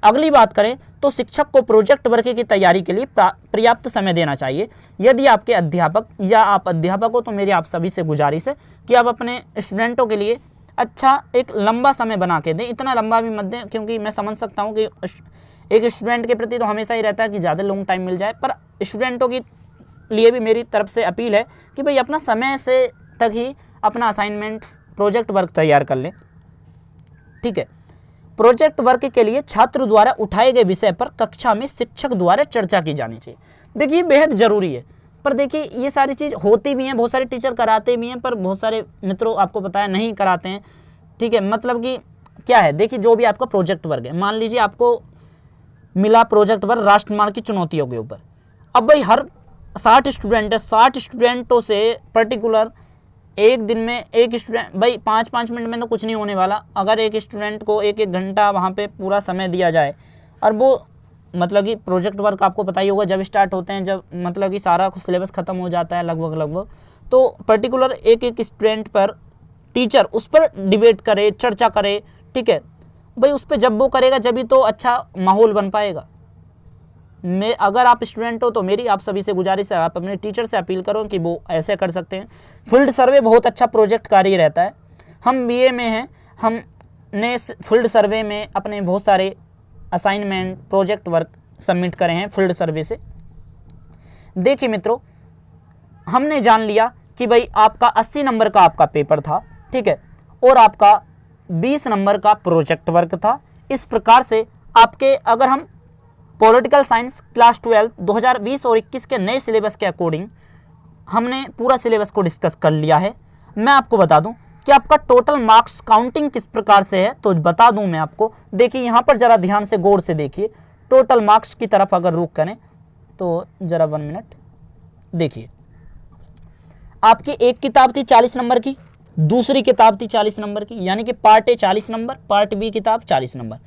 अगली बात करें तो शिक्षक को प्रोजेक्ट वर्क की तैयारी के लिए पर्याप्त समय देना चाहिए। यदि आपके अध्यापक या आप अध्यापक हो तो मेरी आप सभी से गुजारिश है कि आप अपने स्टूडेंटों के लिए अच्छा एक लंबा समय बना के दें। इतना लंबा भी मत दें, क्योंकि मैं समझ सकता हूं कि एक स्टूडेंट के प्रति तो हमेशा ही रहता है कि ज़्यादा लॉन्ग टाइम मिल जाए, पर स्टूडेंटों की लिए भी मेरी तरफ से अपील है कि भाई अपना समय से तक ही अपना असाइनमेंट, प्रोजेक्ट वर्क तैयार कर लें। ठीक है, प्रोजेक्ट वर्क के लिए छात्र द्वारा उठाए गए विषय पर कक्षा में शिक्षक द्वारा चर्चा की जानी चाहिए। देखिए बेहद ज़रूरी है, पर देखिए ये सारी चीज़ होती भी हैं, बहुत सारे टीचर कराते भी हैं, पर बहुत सारे मित्रों आपको पता है नहीं कराते हैं। ठीक है, मतलब कि क्या है, देखिए जो भी आपका प्रोजेक्ट वर्क है, मान लीजिए आपको मिला प्रोजेक्ट वर्क राष्ट्रमार्ग की चुनौतियों के ऊपर। अब भाई हर 60 स्टूडेंट है, 60 स्टूडेंटों से पर्टिकुलर एक दिन में एक स्टूडेंट, भाई 5-5 मिनट में तो कुछ नहीं होने वाला। अगर एक स्टूडेंट को 1-1 घंटा वहाँ पे पूरा समय दिया जाए, और वो मतलब कि प्रोजेक्ट वर्क आपको पता ही होगा जब स्टार्ट होते हैं, जब मतलब कि सारा सिलेबस ख़त्म हो जाता है लगभग, तो पर्टिकुलर एक स्टूडेंट पर टीचर उस पर डिबेट करे, चर्चा करे। ठीक है भाई, उस पर जब वो करेगा जब ही तो अच्छा माहौल बन पाएगा। अगर आप स्टूडेंट हो तो मेरी आप सभी से गुजारिश है, आप अपने टीचर से अपील करो कि वो ऐसे कर सकते हैं। फील्ड सर्वे बहुत अच्छा प्रोजेक्ट कार्य रहता है। हम बीए में हैं, हमने फील्ड सर्वे में अपने बहुत सारे असाइनमेंट, प्रोजेक्ट वर्क सबमिट करे हैं फील्ड सर्वे से। देखिए मित्रों, हमने जान लिया कि भाई आपका 80 नंबर का आपका पेपर था, ठीक है, और आपका 20 नंबर का प्रोजेक्ट वर्क था। इस प्रकार से आपके, अगर हम पॉलिटिकल साइंस क्लास 12 2020 और 21 के नए सिलेबस के अकॉर्डिंग हमने पूरा सिलेबस को डिस्कस कर लिया है। मैं आपको बता दूं कि आपका टोटल मार्क्स काउंटिंग किस प्रकार से है, तो बता दूं मैं आपको। देखिए यहाँ पर ज़रा ध्यान से गौर से देखिए, टोटल मार्क्स की तरफ अगर रुख करें तो ज़रा 1 मिनट देखिए। आपकी एक किताब थी 40 नंबर की, दूसरी किताब थी 40 नंबर की, यानी कि part A 40 number, part B किताब 40 नंबर।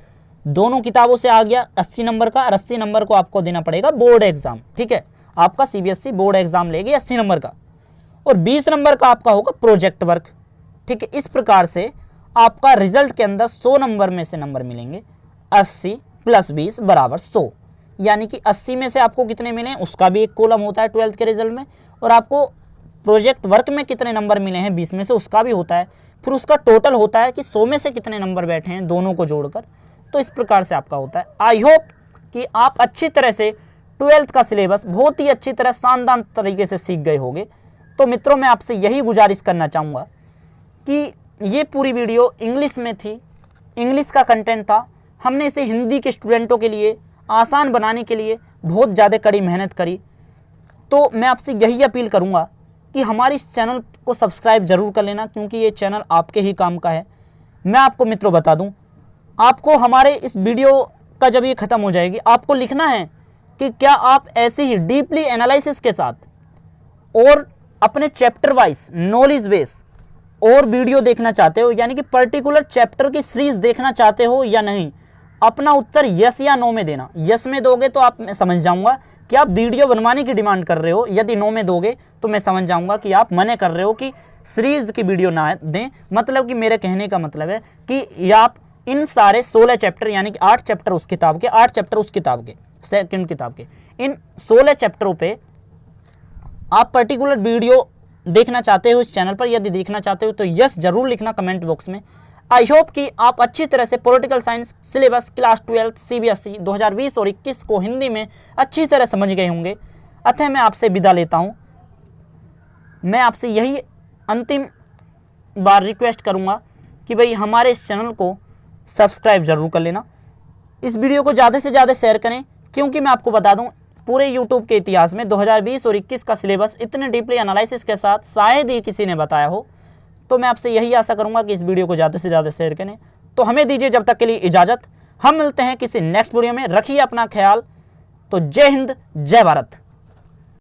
दोनों किताबों से आ गया 80 नंबर का, और 80 नंबर को आपको देना पड़ेगा बोर्ड एग्जाम। ठीक है, आपका सीबीएसई बोर्ड एग्जाम लेगी 80 नंबर का, और 20 नंबर का आपका होगा प्रोजेक्ट वर्क। ठीक है, इस प्रकार से आपका रिजल्ट के अंदर 100 नंबर में से नंबर मिलेंगे, 80 + 20 = 100, यानी कि 80 में से आपको कितने मिले उसका भी एक कॉलम होता है 12th के रिजल्ट में, और आपको प्रोजेक्ट वर्क में कितने नंबर मिले हैं 20 में से उसका भी होता है। फिर उसका टोटल होता है कि 100 में से कितने नंबर बैठे हैं दोनों को जोड़कर। तो इस प्रकार से आपका होता है। आई होप कि आप अच्छी तरह से 12th का सिलेबस बहुत ही अच्छी तरह शानदार तरीके से सीख गए होंगे। तो मित्रों, मैं आपसे यही गुजारिश करना चाहूँगा कि ये पूरी वीडियो इंग्लिश में थी, इंग्लिश का कंटेंट था। हमने इसे हिंदी के स्टूडेंटों के लिए आसान बनाने के लिए बहुत ज़्यादा कड़ी मेहनत करी। तो मैं आपसे यही अपील करूँगा कि हमारे इस चैनल को सब्सक्राइब ज़रूर कर लेना, क्योंकि ये चैनल आपके ही काम का है। मैं आपको मित्रों बता दूं, आपको हमारे इस वीडियो का जब ये ख़त्म हो जाएगी, आपको लिखना है कि क्या आप ऐसे ही डीपली एनालिसिस के साथ और अपने चैप्टर वाइज नॉलेज बेस और वीडियो देखना चाहते हो, यानी कि पर्टिकुलर चैप्टर की सीरीज देखना चाहते हो या नहीं। अपना उत्तर यस या नो में देना। यस में दोगे तो आप, मैं समझ जाऊंगा कि आप वीडियो बनवाने की डिमांड कर रहे हो। यदि नो में दोगे तो मैं समझ जाऊंगा कि आप मना कर रहे हो कि सीरीज की वीडियो ना दें। मतलब कि मेरे कहने का मतलब है कि आप इन सारे 16 चैप्टर, यानी कि 8 चैप्टर उस किताब के, 8 चैप्टर उस किताब के, सेकंड किताब के, इन 16 चैप्टरों पे आप पर्टिकुलर वीडियो देखना चाहते हो इस चैनल पर। यदि देखना चाहते हो तो यस जरूर लिखना कमेंट बॉक्स में। आई होप कि आप अच्छी तरह से political science syllabus class 12 CBSE 2020 और 21 को हिंदी में अच्छी तरह समझ गए होंगे। अतः मैं आपसे विदा लेता हूँ। मैं आपसे यही अंतिम बार रिक्वेस्ट करूँगा कि भाई हमारे इस चैनल को सब्सक्राइब ज़रूर कर लेना। इस वीडियो को ज़्यादा से ज़्यादा शेयर करें, क्योंकि मैं आपको बता दूं पूरे यूट्यूब के इतिहास में 2020 और 21 का सिलेबस इतने डीपली एनालिसिस के साथ शायद ही किसी ने बताया हो। तो मैं आपसे यही आशा करूंगा कि इस वीडियो को ज़्यादा से ज़्यादा शेयर करें। तो हमें दीजिए जब तक के लिए इजाज़त, हम मिलते हैं किसी नेक्स्ट वीडियो में। रखिए अपना ख्याल। तो जय हिंद, जय भारत।